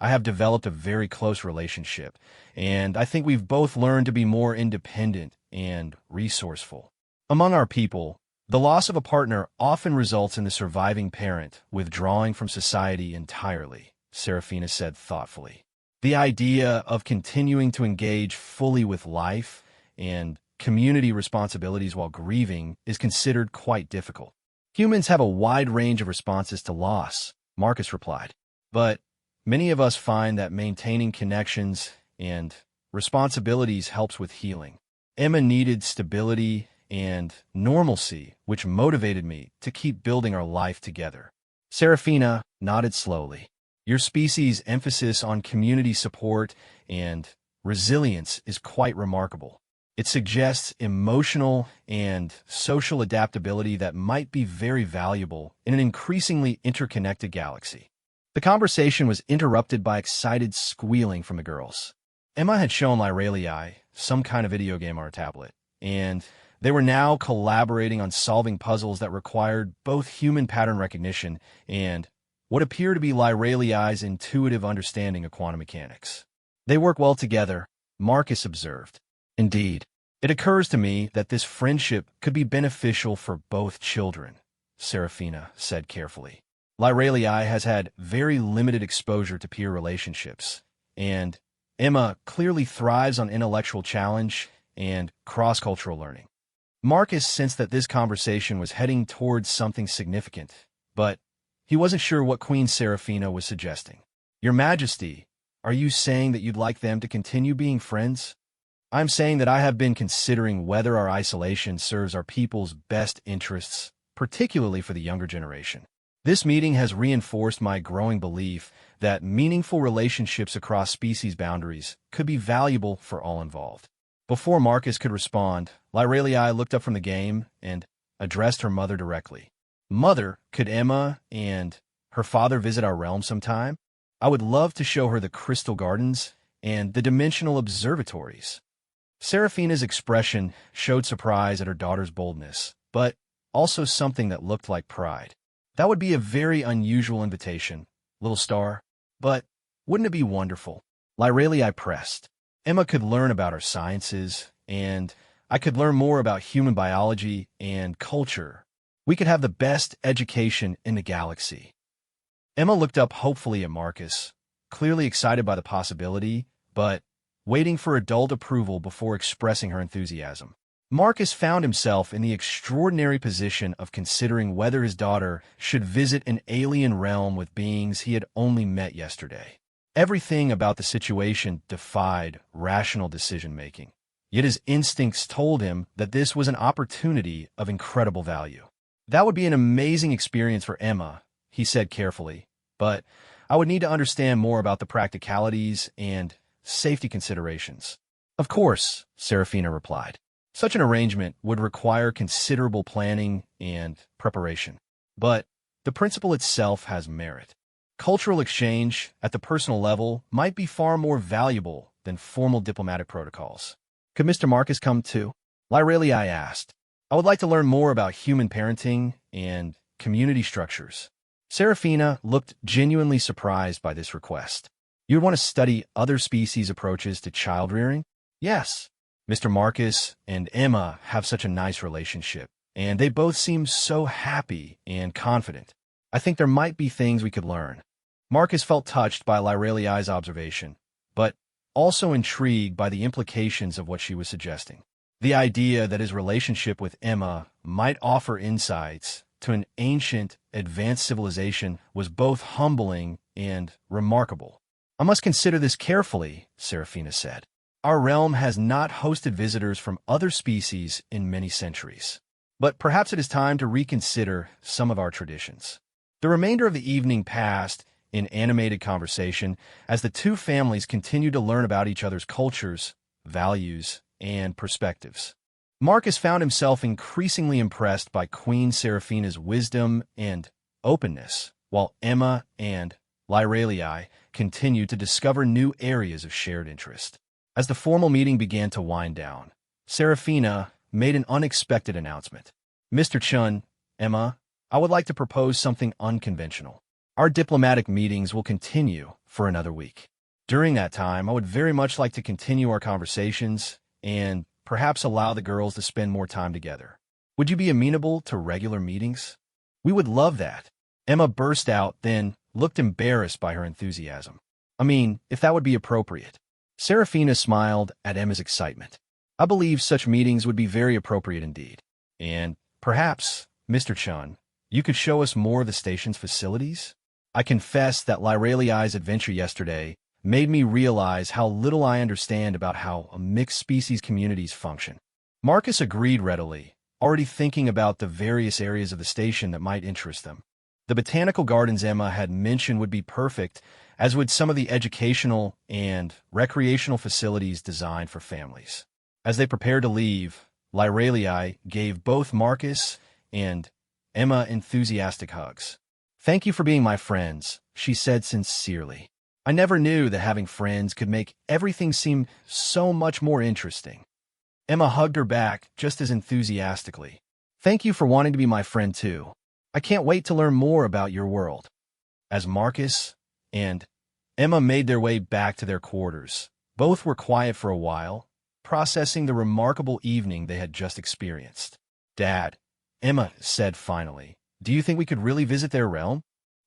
I have developed a very close relationship, and I think we've both learned to be more independent and resourceful. Among our people, the loss of a partner often results in the surviving parent withdrawing from society entirely, Serafina said thoughtfully. The idea of continuing to engage fully with life and community responsibilities while grieving is considered quite difficult. Humans have a wide range of responses to loss, Marcus replied, but many of us find that maintaining connections and responsibilities helps with healing. Emma needed stability and normalcy, which motivated me to keep building our life together. Serafina nodded slowly. Your species' emphasis on community support and resilience is quite remarkable. It suggests emotional and social adaptability that might be very valuable in an increasingly interconnected galaxy. The conversation was interrupted by excited squealing from the girls. Emma had shown Lyreliai some kind of video game on her tablet, and they were now collaborating on solving puzzles that required both human pattern recognition and what appeared to be Lyreliai's intuitive understanding of quantum mechanics. They work well together, Marcus observed. Indeed, it occurs to me that this friendship could be beneficial for both children, Serafina said carefully. Lyreliai has had very limited exposure to peer relationships, and Emma clearly thrives on intellectual challenge and cross-cultural learning. Marcus sensed that this conversation was heading towards something significant, but he wasn't sure what Queen Serafina was suggesting. Your Majesty, are you saying that you'd like them to continue being friends? I'm saying that I have been considering whether our isolation serves our people's best interests, particularly for the younger generation. This meeting has reinforced my growing belief that meaningful relationships across species boundaries could be valuable for all involved. Before Marcus could respond, Lyreliai looked up from the game and addressed her mother directly. Mother, could Emma and her father visit our realm sometime? I would love to show her the crystal gardens and the dimensional observatories. Serafina's expression showed surprise at her daughter's boldness, but also something that looked like pride. That would be a very unusual invitation, little star, but wouldn't it be wonderful? Lyreliai pressed. Emma could learn about our sciences, and I could learn more about human biology and culture. We could have the best education in the galaxy. Emma looked up hopefully at Marcus, clearly excited by the possibility, but waiting for adult approval before expressing her enthusiasm. Marcus found himself in the extraordinary position of considering whether his daughter should visit an alien realm with beings he had only met yesterday. Everything about the situation defied rational decision-making, yet his instincts told him that this was an opportunity of incredible value. That would be an amazing experience for Emma, he said carefully, but I would need to understand more about the practicalities and safety considerations. Of course, Serafina replied. Such an arrangement would require considerable planning and preparation, but the principle itself has merit. Cultural exchange at the personal level might be far more valuable than formal diplomatic protocols. Could Mr. Marcus come too? Lyreliai asked. I would like to learn more about human parenting and community structures. Serafina looked genuinely surprised by this request. You'd want to study other species' approaches to child rearing? Yes. Mr. Marcus and Emma have such a nice relationship, and they both seem so happy and confident. I think there might be things we could learn. Marcus felt touched by Lyraliai's observation, but also intrigued by the implications of what she was suggesting. The idea that his relationship with Emma might offer insights to an ancient, advanced civilization was both humbling and remarkable. I must consider this carefully, Serafina said. Our realm has not hosted visitors from other species in many centuries. But perhaps it is time to reconsider some of our traditions. The remainder of the evening passed in animated conversation as the two families continued to learn about each other's cultures, values, and perspectives. Marcus found himself increasingly impressed by Queen Serafina's wisdom and openness, while Emma and Lyraliai continued to discover new areas of shared interest. As the formal meeting began to wind down, Serafina made an unexpected announcement. Mr. Chun, Emma, I would like to propose something unconventional. Our diplomatic meetings will continue for another week. During that time, I would very much like to continue our conversations and perhaps allow the girls to spend more time together. Would you be amenable to regular meetings? We would love that. Emma burst out, then looked embarrassed by her enthusiasm. I mean, if that would be appropriate. Serafina smiled at Emma's excitement. I believe such meetings would be very appropriate indeed. And perhaps, Mr. Chun, you could show us more of the station's facilities? I confess that Lyraliai's adventure yesterday made me realize how little I understand about how mixed-species communities function. Marcus agreed readily, already thinking about the various areas of the station that might interest them. The botanical gardens Emma had mentioned would be perfect, as would some of the educational and recreational facilities designed for families. As they prepared to leave, Lyraliai gave both Marcus and Emma enthusiastic hugs. Thank you for being my friends, she said sincerely. I never knew that having friends could make everything seem so much more interesting. Emma hugged her back just as enthusiastically. Thank you for wanting to be my friend too. I can't wait to learn more about your world. As Marcus and Emma made their way back to their quarters, both were quiet for a while, processing the remarkable evening they had just experienced. Dad, Emma said finally, do you think we could really visit their realm?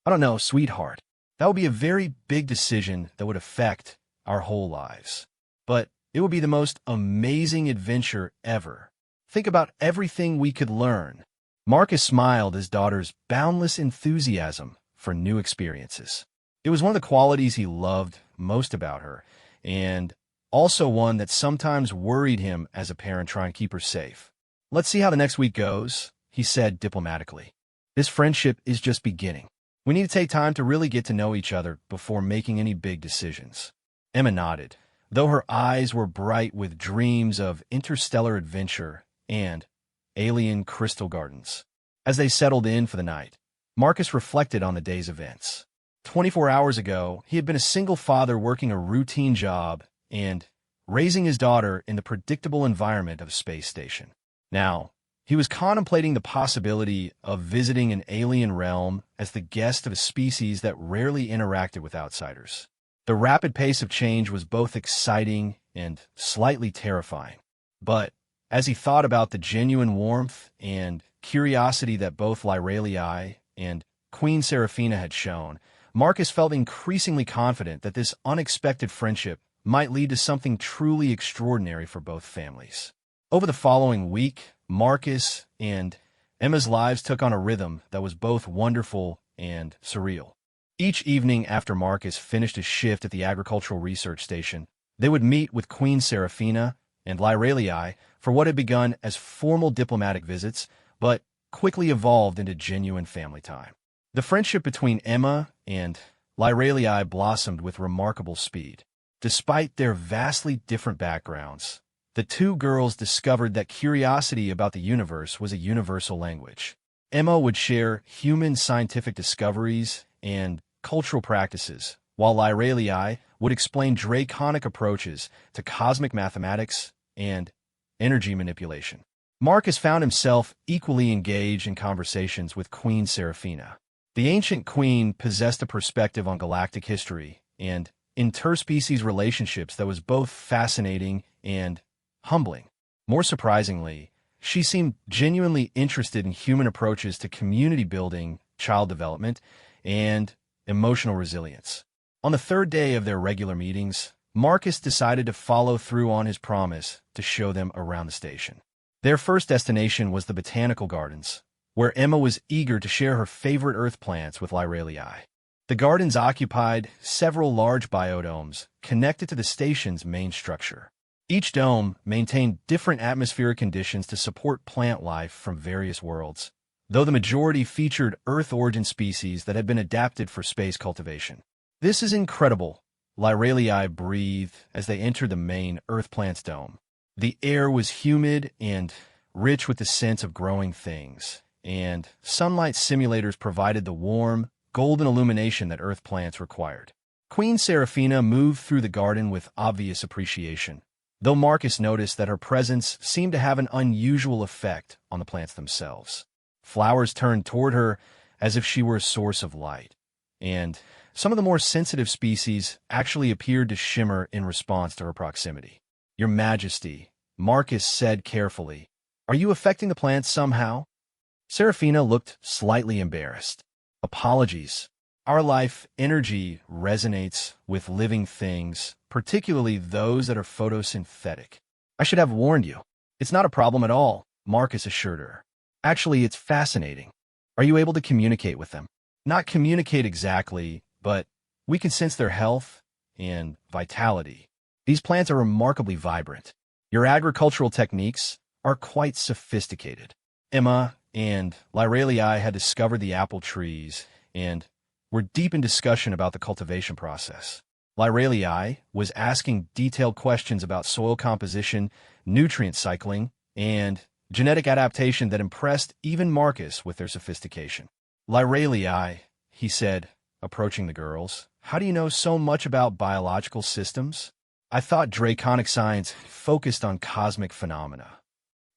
I don't know, sweetheart. That would be a very big decision that would affect our whole lives. But it would be the most amazing adventure ever. Think about everything we could learn. Marcus smiled at his daughter's boundless enthusiasm for new experiences. It was one of the qualities he loved most about her, and also one that sometimes worried him as a parent trying to keep her safe. Let's see how the next week goes, he said diplomatically. This friendship is just beginning. We need to take time to really get to know each other before making any big decisions. Emma nodded, though her eyes were bright with dreams of interstellar adventure and alien crystal gardens. As they settled in for the night, Marcus reflected on the day's events. 24 hours ago, he had been a single father working a routine job and raising his daughter in the predictable environment of a space station. Now, he was contemplating the possibility of visiting an alien realm as the guest of a species that rarely interacted with outsiders. The rapid pace of change was both exciting and slightly terrifying. But as he thought about the genuine warmth and curiosity that both Lyraliai and Queen Serafina had shown, Marcus felt increasingly confident that this unexpected friendship might lead to something truly extraordinary for both families. Over the following week, Marcus and Emma's lives took on a rhythm that was both wonderful and surreal. Each evening after Marcus finished his shift at the agricultural research station, they would meet with Queen Serafina and Lyraliai for what had begun as formal diplomatic visits, but quickly evolved into genuine family time. The friendship between Emma and Lyraliai blossomed with remarkable speed. Despite their vastly different backgrounds, the two girls discovered that curiosity about the universe was a universal language. Emma would share human scientific discoveries and cultural practices, while Lyraliai would explain draconic approaches to cosmic mathematics and energy manipulation. Marcus found himself equally engaged in conversations with Queen Serafina. The ancient queen possessed a perspective on galactic history and interspecies relationships that was both fascinating and humbling. More surprisingly, she seemed genuinely interested in human approaches to community building, child development, and emotional resilience. On the third day of their regular meetings, Marcus decided to follow through on his promise to show them around the station. Their first destination was the botanical gardens, where Emma was eager to share her favorite earth plants with Lyralii. The gardens occupied several large biodomes connected to the station's main structure. Each dome maintained different atmospheric conditions to support plant life from various worlds, though the majority featured Earth-origin species that had been adapted for space cultivation. "This is incredible," Lyralii breathed as they entered the main Earth Plants dome. The air was humid and rich with the sense of growing things, and sunlight simulators provided the warm, golden illumination that Earth plants required. Queen Seraphina moved through the garden with obvious appreciation, though Marcus noticed that her presence seemed to have an unusual effect on the plants themselves. Flowers turned toward her as if she were a source of light, and some of the more sensitive species actually appeared to shimmer in response to her proximity. "Your Majesty," Marcus said carefully, "are you affecting the plants somehow?" Seraphina looked slightly embarrassed. "Apologies. Our life energy resonates with living things, particularly those that are photosynthetic. I should have warned you." "It's not a problem at all," Marcus assured her. "Actually, it's fascinating. Are you able to communicate with them?" "Not communicate exactly, but we can sense their health and vitality. These plants are remarkably vibrant. Your agricultural techniques are quite sophisticated." Emma and Lyralii had discovered the apple trees and were deep in discussion about the cultivation process. Lyralii was asking detailed questions about soil composition, nutrient cycling, and genetic adaptation that impressed even Marcus with their sophistication. "Lyralii," he said, approaching the girls, "how do you know so much about biological systems? I thought draconic science focused on cosmic phenomena."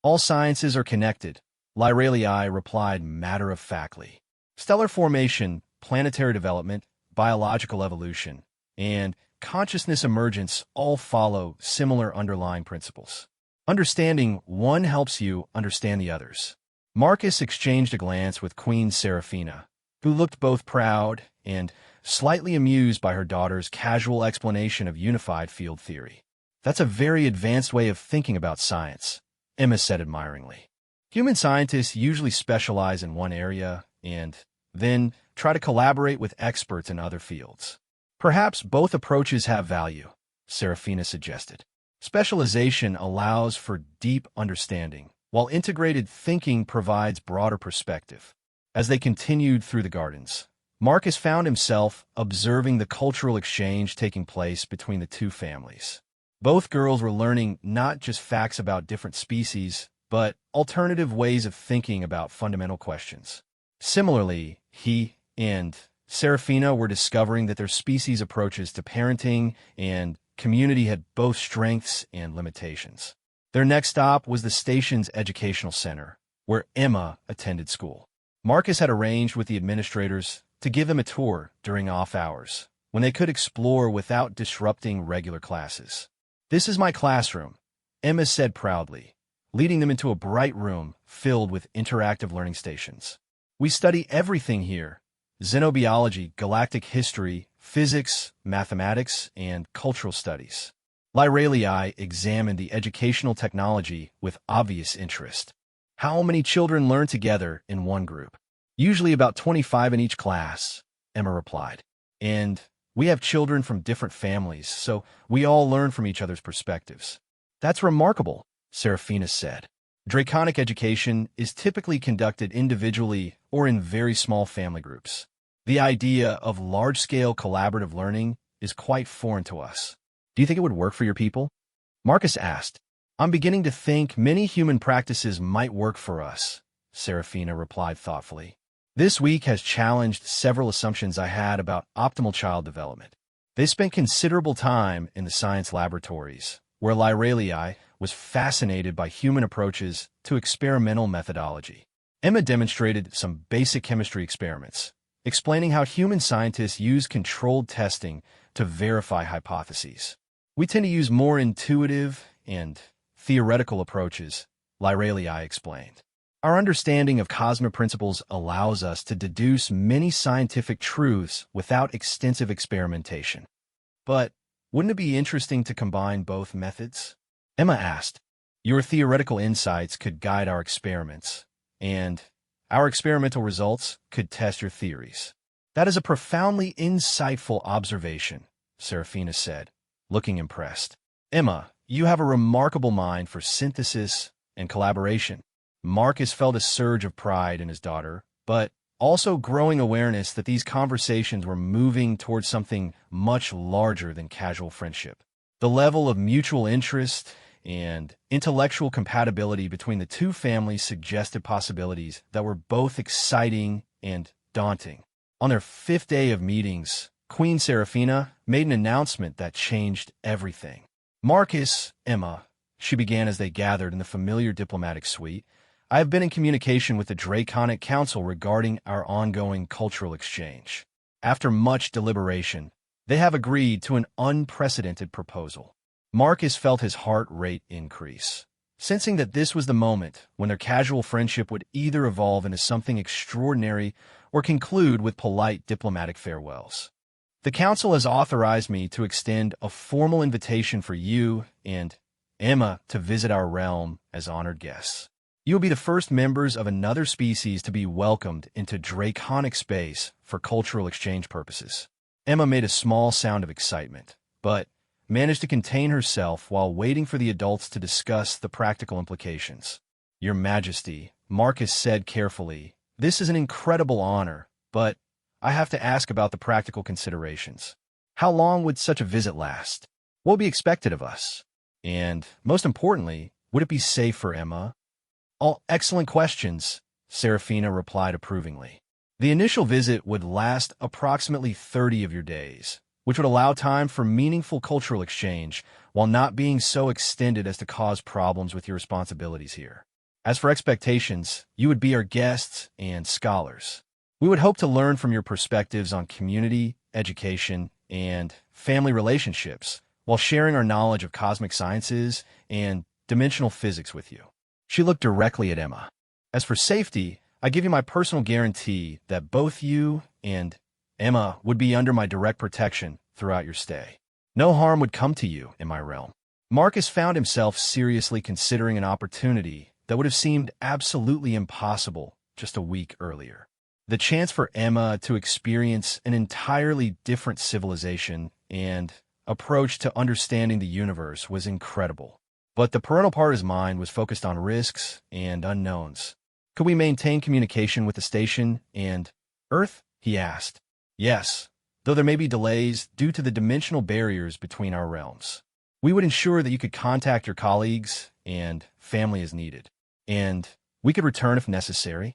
"All sciences are connected," Lyralii replied matter-of-factly. "Stellar formation, planetary development, biological evolution, and consciousness emergence all follow similar underlying principles. Understanding one helps you understand the others." Marcus exchanged a glance with Queen Seraphina, who looked both proud and slightly amused by her daughter's casual explanation of unified field theory. "That's a very advanced way of thinking about science," Emma said admiringly. "Human scientists usually specialize in one area and then try to collaborate with experts in other fields." "Perhaps both approaches have value," Seraphina suggested. "Specialization allows for deep understanding, while integrated thinking provides broader perspective." As they continued through the gardens, Marcus found himself observing the cultural exchange taking place between the two families. Both girls were learning not just facts about different species, but alternative ways of thinking about fundamental questions. Similarly, he and Seraphina were discovering that their species' approaches to parenting and community had both strengths and limitations. Their next stop was the station's educational center, where Emma attended school. Marcus had arranged with the administrators to give them a tour during off hours, when they could explore without disrupting regular classes. "This is my classroom," Emma said proudly, leading them into a bright room filled with interactive learning stations. "We study everything here: xenobiology, galactic history, physics, mathematics, and cultural studies." Lyralii examined the educational technology with obvious interest. "How many children learn together in one group?" "Usually about 25 in each class," Emma replied. "And we have children from different families, so we all learn from each other's perspectives." "That's remarkable," Seraphina said. "Draconic education is typically conducted individually or in very small family groups. The idea of large-scale collaborative learning is quite foreign to us. Do you think it would work for your people?" Marcus asked. "I'm beginning to think many human practices might work for us," Seraphina replied thoughtfully. "This week has challenged several assumptions I had about optimal child development." They spent considerable time in the science laboratories, where Lyralii was fascinated by human approaches to experimental methodology. Emma demonstrated some basic chemistry experiments, explaining how human scientists use controlled testing to verify hypotheses. We tend to use more intuitive and theoretical approaches, Lyralii explained. Our understanding of cosmic principles allows us to deduce many scientific truths without extensive experimentation. But wouldn't it be interesting to combine both methods? Emma asked. Your theoretical insights could guide our experiments, and our experimental results could test your theories. That is a profoundly insightful observation, Serafina said, looking impressed. Emma, you have a remarkable mind for synthesis and collaboration. Marcus felt a surge of pride in his daughter, but also growing awareness that these conversations were moving towards something much larger than casual friendship. The level of mutual interest and intellectual compatibility between the two families suggested possibilities that were both exciting and daunting. On their 5th day of meetings, Queen Serafina made an announcement that changed everything. Marcus, Emma, she began as they gathered in the familiar diplomatic suite, I have been in communication with the Draconic Council regarding our ongoing cultural exchange. After much deliberation, they have agreed to an unprecedented proposal. Marcus felt his heart rate increase, sensing that this was the moment when their casual friendship would either evolve into something extraordinary or conclude with polite diplomatic farewells. The Council has authorized me to extend a formal invitation for you and Emma to visit our realm as honored guests. You will be the first members of another species to be welcomed into Draconic space for cultural exchange purposes. Emma made a small sound of excitement, but managed to contain herself while waiting for the adults to discuss the practical implications. Your Majesty, Marcus said carefully, this is an incredible honor, but I have to ask about the practical considerations. How long would such a visit last? What would be expected of us? And, most importantly, would it be safe for Emma? All excellent questions, Serafina replied approvingly. The initial visit would last approximately 30 of your days, which would allow time for meaningful cultural exchange while not being so extended as to cause problems with your responsibilities here. As for expectations, you would be our guests and scholars. We would hope to learn from your perspectives on community, education, and family relationships, while sharing our knowledge of cosmic sciences and dimensional physics with you. She looked directly at Emma. As for safety, I give you my personal guarantee that both you and Emma would be under my direct protection throughout your stay. No harm would come to you in my realm. Marcus found himself seriously considering an opportunity that would have seemed absolutely impossible just a week earlier. The chance for Emma to experience an entirely different civilization and approach to understanding the universe was incredible. But the parental part of his mind was focused on risks and unknowns. Could we maintain communication with the station and Earth? He asked. Yes, though there may be delays due to the dimensional barriers between our realms. We would ensure that you could contact your colleagues and family as needed, and we could return if necessary.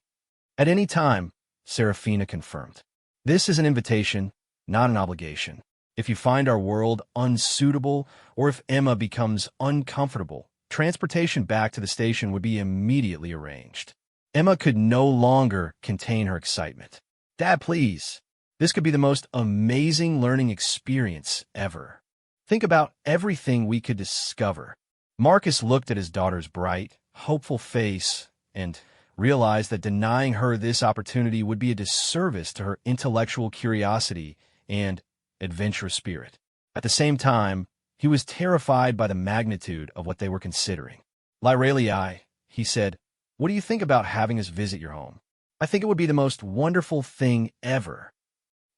At any time, Serafina confirmed. This is an invitation, not an obligation. If you find our world unsuitable or if Emma becomes uncomfortable, transportation back to the station would be immediately arranged. Emma could no longer contain her excitement. Dad, please. This could be the most amazing learning experience ever. Think about everything we could discover. Marcus looked at his daughter's bright, hopeful face and realized that denying her this opportunity would be a disservice to her intellectual curiosity and adventurous spirit. At the same time, he was terrified by the magnitude of what they were considering. Lyralii, he said, what do you think about having us visit your home? I think it would be the most wonderful thing ever.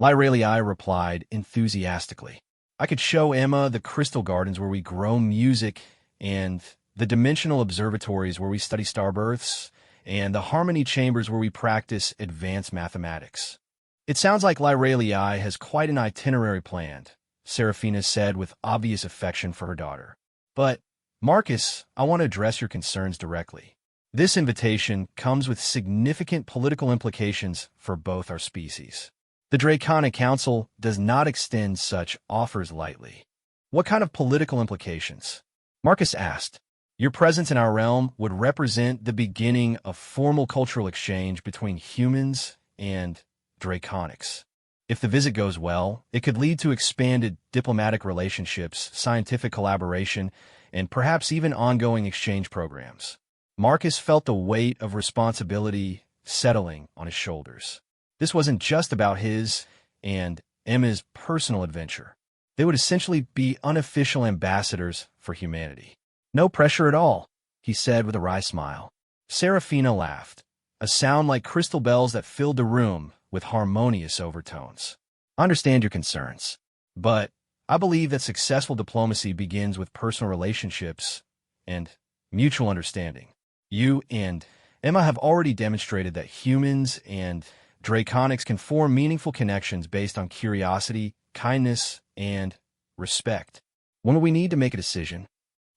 Lyralii replied enthusiastically. I could show Emma the crystal gardens where we grow music and the dimensional observatories where we study star births and the harmony chambers where we practice advanced mathematics. It sounds like Lyralii has quite an itinerary planned, Serafina said with obvious affection for her daughter. But, Marcus, I want to address your concerns directly. This invitation comes with significant political implications for both our species. The Draconic Council does not extend such offers lightly. What kind of political implications? Marcus asked. Your presence in our realm would represent the beginning of formal cultural exchange between humans and Draconics. If the visit goes well, it could lead to expanded diplomatic relationships, scientific collaboration, and perhaps even ongoing exchange programs. Marcus felt the weight of responsibility settling on his shoulders. This wasn't just about his and Emma's personal adventure. They would essentially be unofficial ambassadors for humanity. No pressure at all, he said with a wry smile. Serafina laughed, a sound like crystal bells that filled the room with harmonious overtones. I understand your concerns, but I believe that successful diplomacy begins with personal relationships and mutual understanding. You and Emma have already demonstrated that humans and Draconics can form meaningful connections based on curiosity, kindness, and respect. When will we need to make a decision?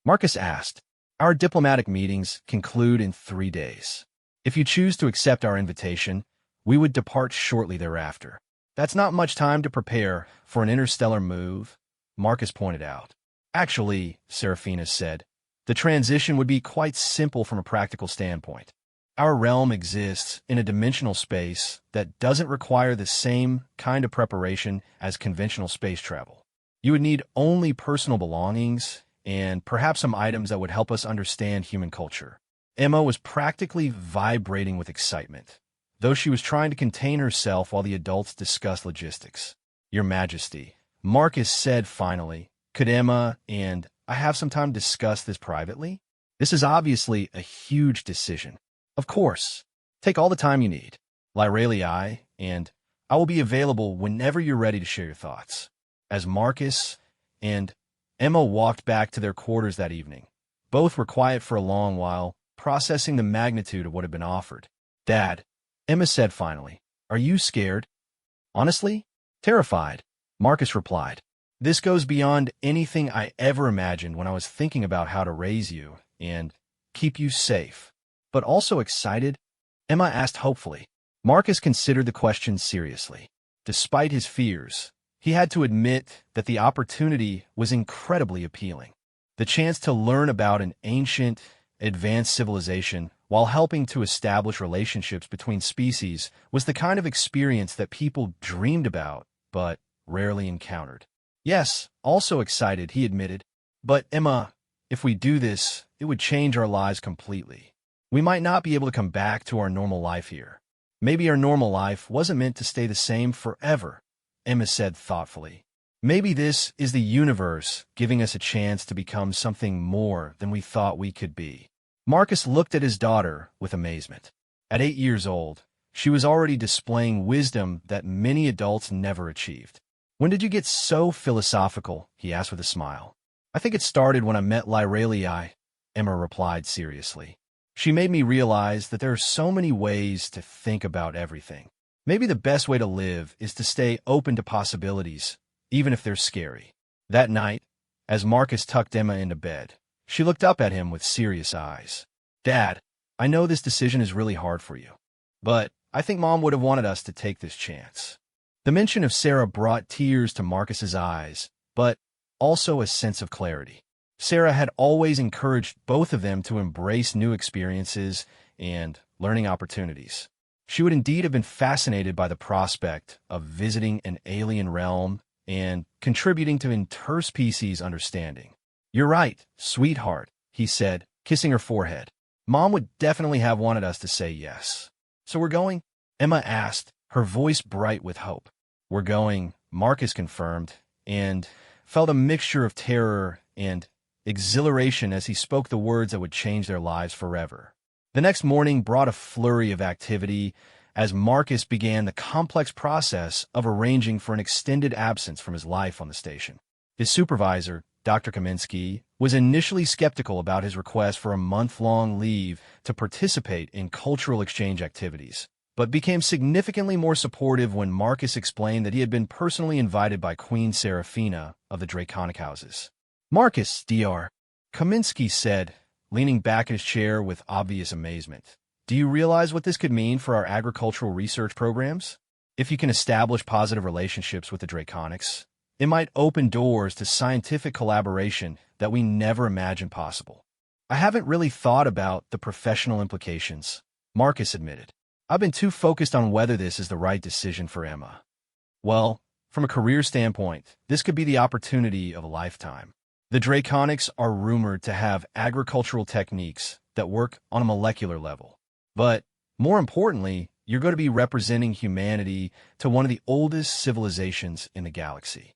Marcus asked. Our diplomatic meetings conclude in 3 days. If you choose to accept our invitation, we would depart shortly thereafter. That's not much time to prepare for an interstellar move, Marcus pointed out. Actually, Serafina said, the transition would be quite simple from a practical standpoint. Our realm exists in a dimensional space that doesn't require the same kind of preparation as conventional space travel. You would need only personal belongings and perhaps some items that would help us understand human culture. Emma was practically vibrating with excitement, though she was trying to contain herself while the adults discussed logistics. Your Majesty, Marcus said finally, could Emma and I have some time to discuss this privately? This is obviously a huge decision. Of course. Take all the time you need. Lyralii, and I will be available whenever you're ready to share your thoughts. As Marcus and Emma walked back to their quarters that evening, both were quiet for a long while, processing the magnitude of what had been offered. Dad, Emma said finally, are you scared? Honestly? Terrified, Marcus replied. This goes beyond anything I ever imagined when I was thinking about how to raise you and keep you safe. But also excited? Emma asked hopefully. Marcus considered the question seriously. Despite his fears, he had to admit that the opportunity was incredibly appealing. The chance to learn about an ancient, advanced civilization while helping to establish relationships between species was the kind of experience that people dreamed about but rarely encountered. Yes, also excited, he admitted. But Emma, if we do this, it would change our lives completely. We might not be able to come back to our normal life here. Maybe our normal life wasn't meant to stay the same forever, Emma said thoughtfully. Maybe this is the universe giving us a chance to become something more than we thought we could be. Marcus looked at his daughter with amazement. At 8 years old, she was already displaying wisdom that many adults never achieved. When did you get so philosophical? He asked with a smile. I think it started when I met Lyralii, Emma replied seriously. She made me realize that there are so many ways to think about everything. Maybe the best way to live is to stay open to possibilities, even if they're scary. That night, as Marcus tucked Emma into bed, she looked up at him with serious eyes. Dad, I know this decision is really hard for you, but I think Mom would have wanted us to take this chance. The mention of Sarah brought tears to Marcus's eyes, but also a sense of clarity. Sarah had always encouraged both of them to embrace new experiences and learning opportunities. She would indeed have been fascinated by the prospect of visiting an alien realm and contributing to interspecies understanding. You're right, sweetheart, he said, kissing her forehead. Mom would definitely have wanted us to say yes. So we're going? Emma asked, her voice bright with hope. We're going, Marcus confirmed, and felt a mixture of terror and exhilaration as he spoke the words that would change their lives forever. The next morning brought a flurry of activity as Marcus began the complex process of arranging for an extended absence from his life on the station. His supervisor, Dr. Kaminsky, was initially skeptical about his request for a month-long leave to participate in cultural exchange activities, but became significantly more supportive when Marcus explained that he had been personally invited by Queen Serafina of the Draconic Houses. Marcus, Dr. Kaminsky said, leaning back in his chair with obvious amazement. Do you realize what this could mean for our agricultural research programs? If you can establish positive relationships with the Draconics, it might open doors to scientific collaboration that we never imagined possible. I haven't really thought about the professional implications, Marcus admitted. I've been too focused on whether this is the right decision for Emma. Well, from a career standpoint, this could be the opportunity of a lifetime. The Draconics are rumored to have agricultural techniques that work on a molecular level. But more importantly, you're going to be representing humanity to one of the oldest civilizations in the galaxy.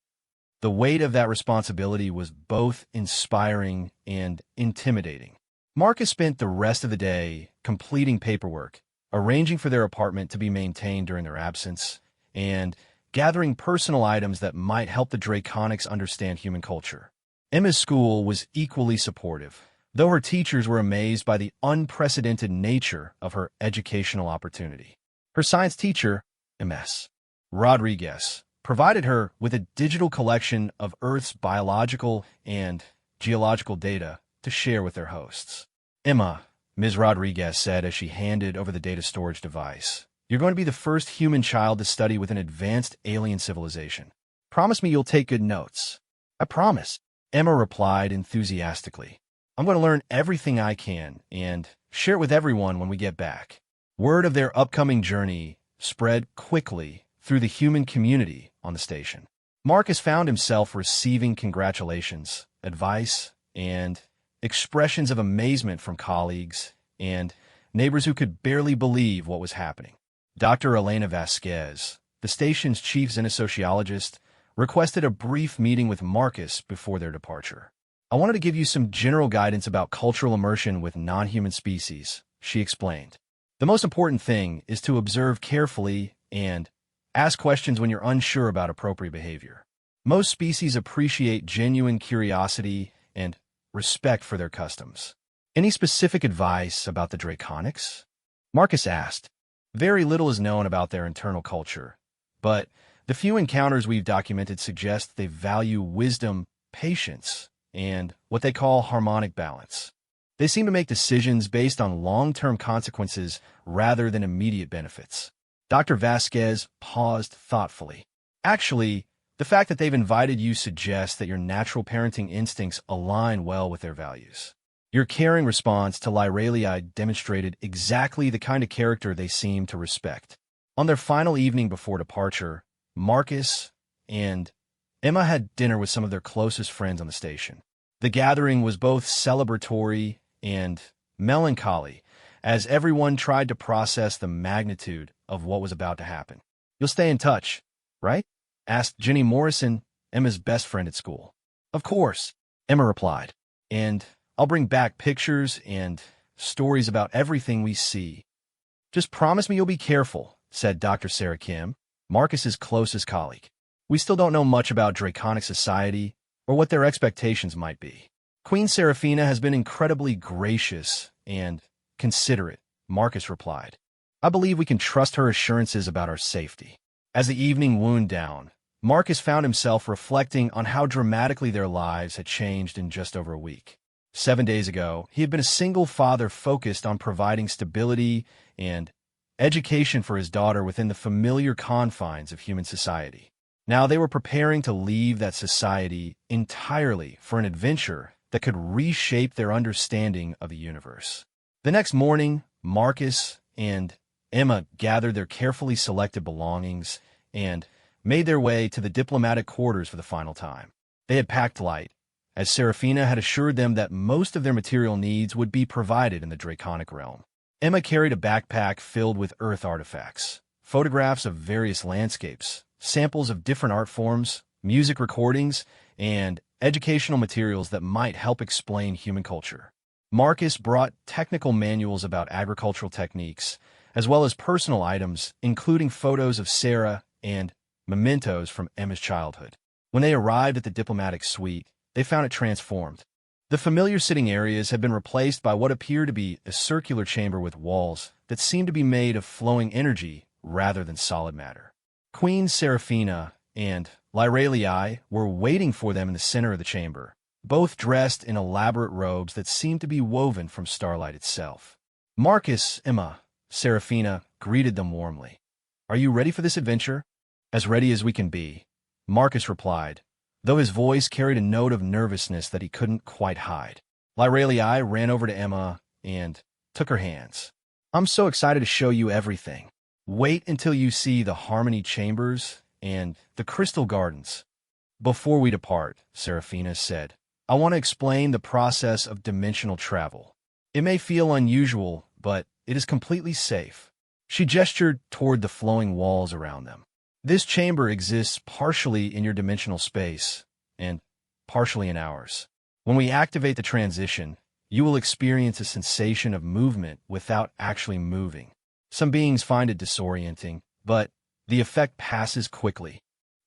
The weight of that responsibility was both inspiring and intimidating. Marcus spent the rest of the day completing paperwork, arranging for their apartment to be maintained during their absence, and gathering personal items that might help the Draconics understand human culture. Emma's school was equally supportive, though her teachers were amazed by the unprecedented nature of her educational opportunity. Her science teacher, Ms. Rodriguez, provided her with a digital collection of Earth's biological and geological data to share with their hosts. Emma, Ms. Rodriguez said as she handed over the data storage device, "You're going to be the first human child to study with an advanced alien civilization. Promise me you'll take good notes." "I promise," Emma replied enthusiastically. "I'm going to learn everything I can and share it with everyone when we get back." Word of their upcoming journey spread quickly through the human community on the station. Marcus found himself receiving congratulations, advice, and expressions of amazement from colleagues and neighbors who could barely believe what was happening. Dr. Elena Vasquez, the station's chief xenosociologist, requested a brief meeting with Marcus before their departure. "I wanted to give you some general guidance about cultural immersion with non-human species," she explained. "The most important thing is to observe carefully and ask questions when you're unsure about appropriate behavior. Most species appreciate genuine curiosity and respect for their customs." "Any specific advice about the Draconics?" Marcus asked. "Very little is known about their internal culture, but the few encounters we've documented suggest they value wisdom, patience, and what they call harmonic balance. They seem to make decisions based on long-term consequences rather than immediate benefits." Dr. Vasquez paused thoughtfully. "Actually, the fact that they've invited you suggests that your natural parenting instincts align well with their values. Your caring response to Lyralii demonstrated exactly the kind of character they seem to respect." On their final evening before departure, Marcus and Emma had dinner with some of their closest friends on the station. The gathering was both celebratory and melancholy, as everyone tried to process the magnitude of what was about to happen. "You'll stay in touch, right?" asked Jenny Morrison, Emma's best friend at school. "Of course," Emma replied, "and I'll bring back pictures and stories about everything we see." "Just promise me you'll be careful," said Dr. Sarah Kim, Marcus's closest colleague. "We still don't know much about Draconic society or what their expectations might be." "Queen Seraphina has been incredibly gracious and considerate," Marcus replied. "I believe we can trust her assurances about our safety." As the evening wound down, Marcus found himself reflecting on how dramatically their lives had changed in just over a week. 7 days ago, he had been a single father focused on providing stability and education for his daughter within the familiar confines of human society. Now they were preparing to leave that society entirely for an adventure that could reshape their understanding of the universe. The next morning, Marcus and Emma gathered their carefully selected belongings and made their way to the diplomatic quarters for the final time. They had packed light, as Seraphina had assured them that most of their material needs would be provided in the Draconic realm. Emma carried a backpack filled with Earth artifacts, photographs of various landscapes, samples of different art forms, music recordings, and educational materials that might help explain human culture. Marcus brought technical manuals about agricultural techniques, as well as personal items, including photos of Sarah and mementos from Emma's childhood. When they arrived at the diplomatic suite, they found it transformed. The familiar sitting areas had been replaced by what appeared to be a circular chamber with walls that seemed to be made of flowing energy rather than solid matter. Queen Seraphina and Lyralii were waiting for them in the center of the chamber, both dressed in elaborate robes that seemed to be woven from starlight itself. Marcus, Emma, Seraphina greeted them warmly. "Are you ready for this adventure?" "As ready as we can be," Marcus replied, though his voice carried a note of nervousness that he couldn't quite hide. Lyralii ran over to Emma and took her hands. I'm so excited to show you everything. Wait until you see the Harmony Chambers and the Crystal Gardens. Before we depart, Seraphina said, I want to explain the process of dimensional travel. It may feel unusual, but it is completely safe. She gestured toward the flowing walls around them. This chamber exists partially in your dimensional space and partially in ours. When we activate the transition, you will experience a sensation of movement without actually moving. Some beings find it disorienting, but the effect passes quickly.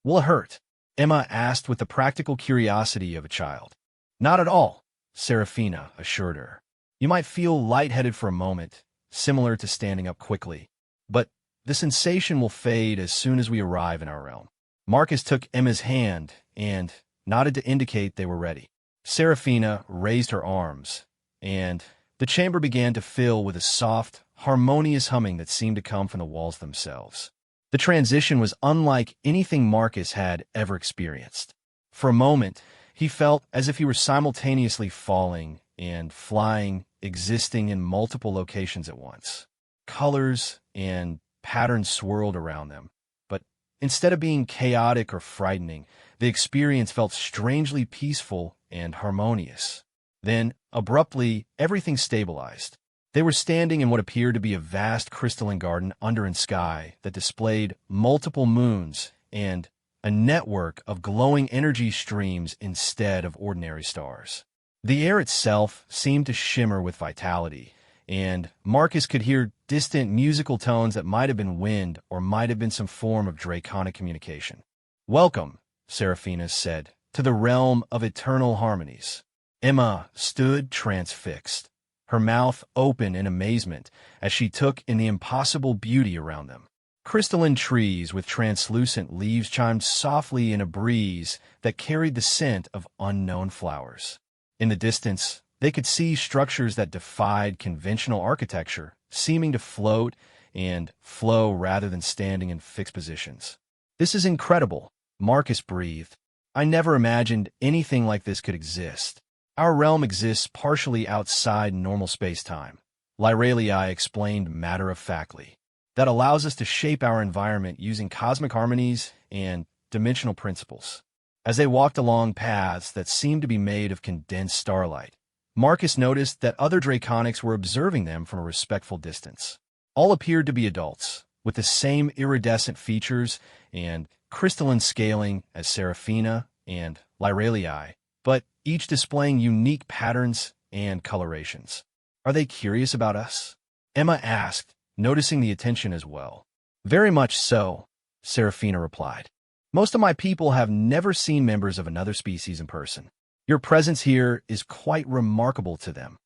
Will it hurt? Emma asked with the practical curiosity of a child. Not at all, Seraphina assured her. You might feel lightheaded for a moment, similar to standing up quickly, but the sensation will fade as soon as we arrive in our realm. Marcus took Emma's hand and nodded to indicate they were ready. Seraphina raised her arms, and the chamber began to fill with a soft, harmonious humming that seemed to come from the walls themselves. The transition was unlike anything Marcus had ever experienced. For a moment, he felt as if he were simultaneously falling and flying, existing in multiple locations at once. Colors and patterns swirled around them, but instead of being chaotic or frightening, the experience felt strangely peaceful and harmonious. Then, abruptly, everything stabilized. They were standing in what appeared to be a vast crystalline garden under a sky that displayed multiple moons and a network of glowing energy streams instead of ordinary stars. The air itself seemed to shimmer with vitality, and Marcus could hear distant musical tones that might have been wind or might have been some form of draconic communication. Welcome, Seraphina said, to the realm of eternal harmonies. Emma stood transfixed, her mouth open in amazement as she took in the impossible beauty around them. Crystalline trees with translucent leaves chimed softly in a breeze that carried the scent of unknown flowers. In the distance, they could see structures that defied conventional architecture, seeming to float and flow rather than standing in fixed positions. This is incredible, Marcus breathed. I never imagined anything like this could exist. Our realm exists partially outside normal space-time, Lyralii explained matter-of-factly. That allows us to shape our environment using cosmic harmonies and dimensional principles. As they walked along paths that seemed to be made of condensed starlight, Marcus noticed that other draconics were observing them from a respectful distance. All appeared to be adults, with the same iridescent features and crystalline scaling as Seraphina and Lyralii, but each displaying unique patterns and colorations. Are they curious about us? Emma asked, noticing the attention as well. Very much so, Seraphina replied. Most of my people have never seen members of another species in person. Your presence here is quite remarkable to them.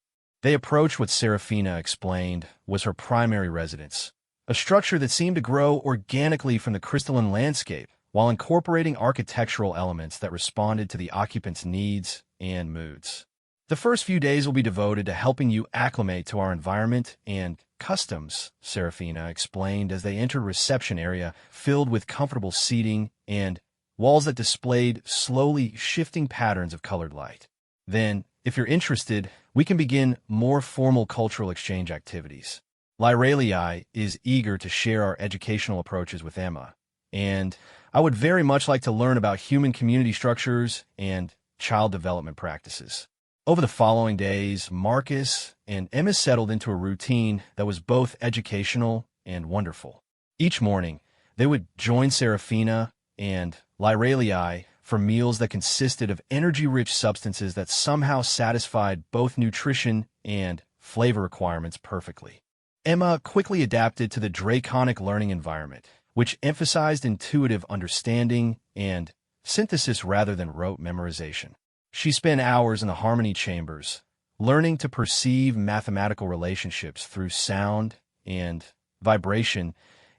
They approached what Seraphina explained was her primary residence, a structure that seemed to grow organically from the crystalline landscape while incorporating architectural elements that responded to the occupants' needs and moods. The first few days will be devoted to helping you acclimate to our environment and customs, Seraphina explained as they entered a reception area filled with comfortable seating and walls that displayed slowly shifting patterns of colored light. Then, if you're interested, we can begin more formal cultural exchange activities. Lyralii is eager to share our educational approaches with Emma, and I would very much like to learn about human community structures and child development practices. Over the following days, Marcus and Emma settled into a routine that was both educational and wonderful. Each morning, they would join Seraphina and Lyralii for meals that consisted of energy-rich substances that somehow satisfied both nutrition and flavor requirements perfectly. Emma quickly adapted to the draconic learning environment, which emphasized intuitive understanding and synthesis rather than rote memorization. She spent hours in the harmony chambers, learning to perceive mathematical relationships through sound and vibration,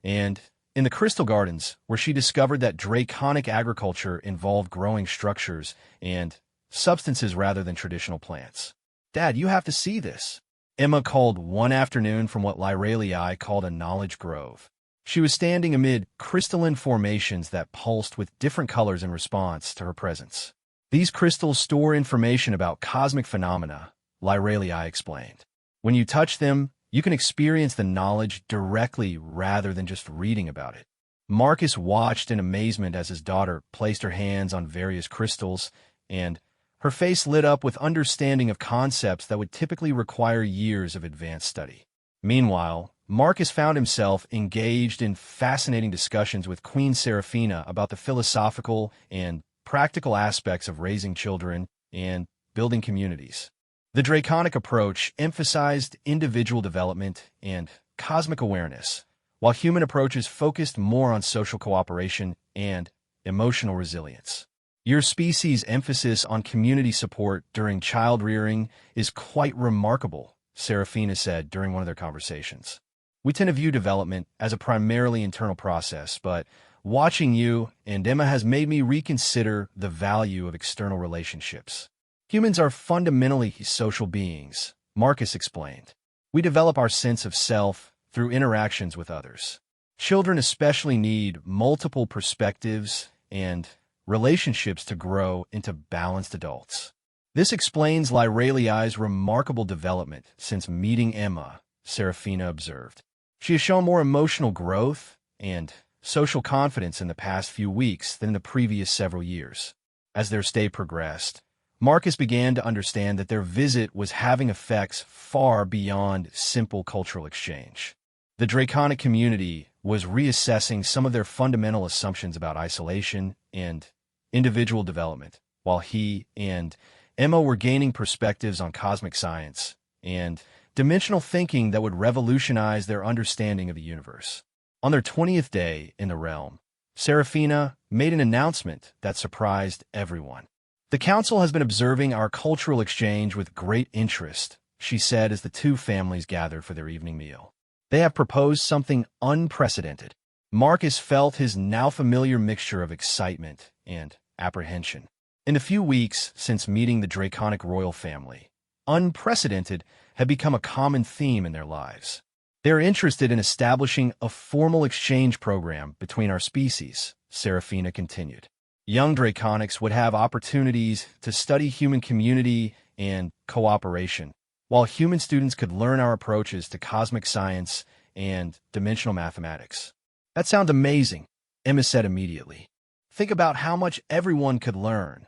and in the crystal gardens, where she discovered that draconic agriculture involved growing structures and substances rather than traditional plants. Dad, you have to see this, Emma called one afternoon from what Lyralii called a knowledge grove. She was standing amid crystalline formations that pulsed with different colors in response to her presence. These crystals store information about cosmic phenomena, Lyralii explained. When you touch them, You can experience the knowledge directly rather than just reading about it. Marcus watched in amazement as his daughter placed her hands on various crystals, and her face lit up with understanding of concepts that would typically require years of advanced study. Meanwhile, Marcus found himself engaged in fascinating discussions with Queen Seraphina about the philosophical and practical aspects of raising children and building communities. The Draconic approach emphasized individual development and cosmic awareness, while human approaches focused more on social cooperation and emotional resilience. Your species' emphasis on community support during child-rearing is quite remarkable, Seraphina said during one of their conversations. We tend to view development as a primarily internal process, but watching you and Emma has made me reconsider the value of external relationships. Humans are fundamentally social beings, Marcus explained. We develop our sense of self through interactions with others. Children especially need multiple perspectives and relationships to grow into balanced adults. This explains Lyraliai's remarkable development since meeting Emma, Seraphina observed. She has shown more emotional growth and social confidence in the past few weeks than in the previous several years. As their stay progressed, Marcus began to understand that their visit was having effects far beyond simple cultural exchange. The Draconic community was reassessing some of their fundamental assumptions about isolation and individual development, while he and Emma were gaining perspectives on cosmic science and dimensional thinking that would revolutionize their understanding of the universe. On their 20th day in the realm, Seraphina made an announcement that surprised everyone. The Council has been observing our cultural exchange with great interest, she said as the two families gathered for their evening meal. They have proposed something unprecedented. Marcus felt his now familiar mixture of excitement and apprehension. In the few weeks since meeting the Draconic royal family, unprecedented had become a common theme in their lives. They're interested in establishing a formal exchange program between our species, Seraphina continued. Young Draconics would have opportunities to study human community and cooperation, while human students could learn our approaches to cosmic science and dimensional mathematics. That sounds amazing, Emma said immediately. Think about how much everyone could learn.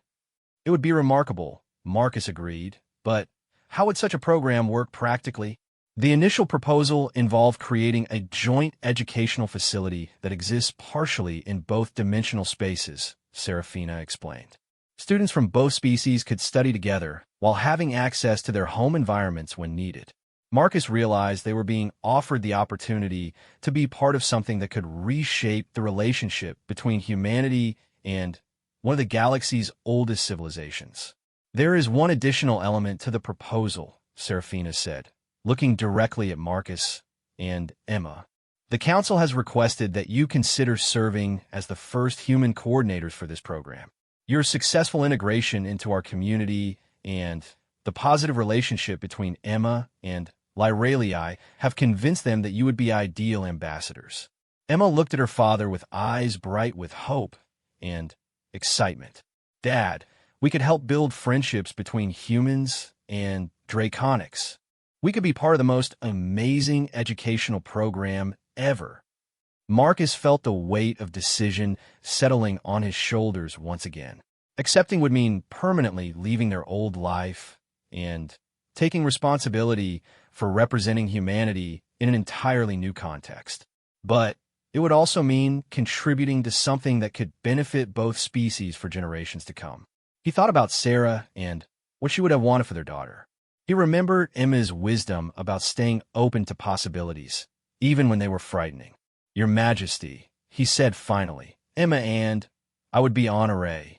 It would be remarkable, Marcus agreed, but how would such a program work practically? The initial proposal involved creating a joint educational facility that exists partially in both dimensional spaces, Seraphina explained. Students from both species could study together while having access to their home environments when needed. Marcus realized they were being offered the opportunity to be part of something that could reshape the relationship between humanity and one of the galaxy's oldest civilizations. There is one additional element to the proposal, Seraphina said, looking directly at Marcus and Emma. The Council has requested that you consider serving as the first human coordinators for this program. Your successful integration into our community and the positive relationship between Emma and Lyraliai have convinced them that you would be ideal ambassadors. Emma looked at her father with eyes bright with hope and excitement. Dad, we could help build friendships between humans and Draconics. We could be part of the most amazing educational program ever. Marcus felt the weight of decision settling on his shoulders once again. Accepting would mean permanently leaving their old life and taking responsibility for representing humanity in an entirely new context. But it would also mean contributing to something that could benefit both species for generations to come. He thought about Sarah and what she would have wanted for their daughter. He remembered Emma's wisdom about staying open to possibilities, even when they were frightening. Your Majesty, he said finally, Emma and I would be honoré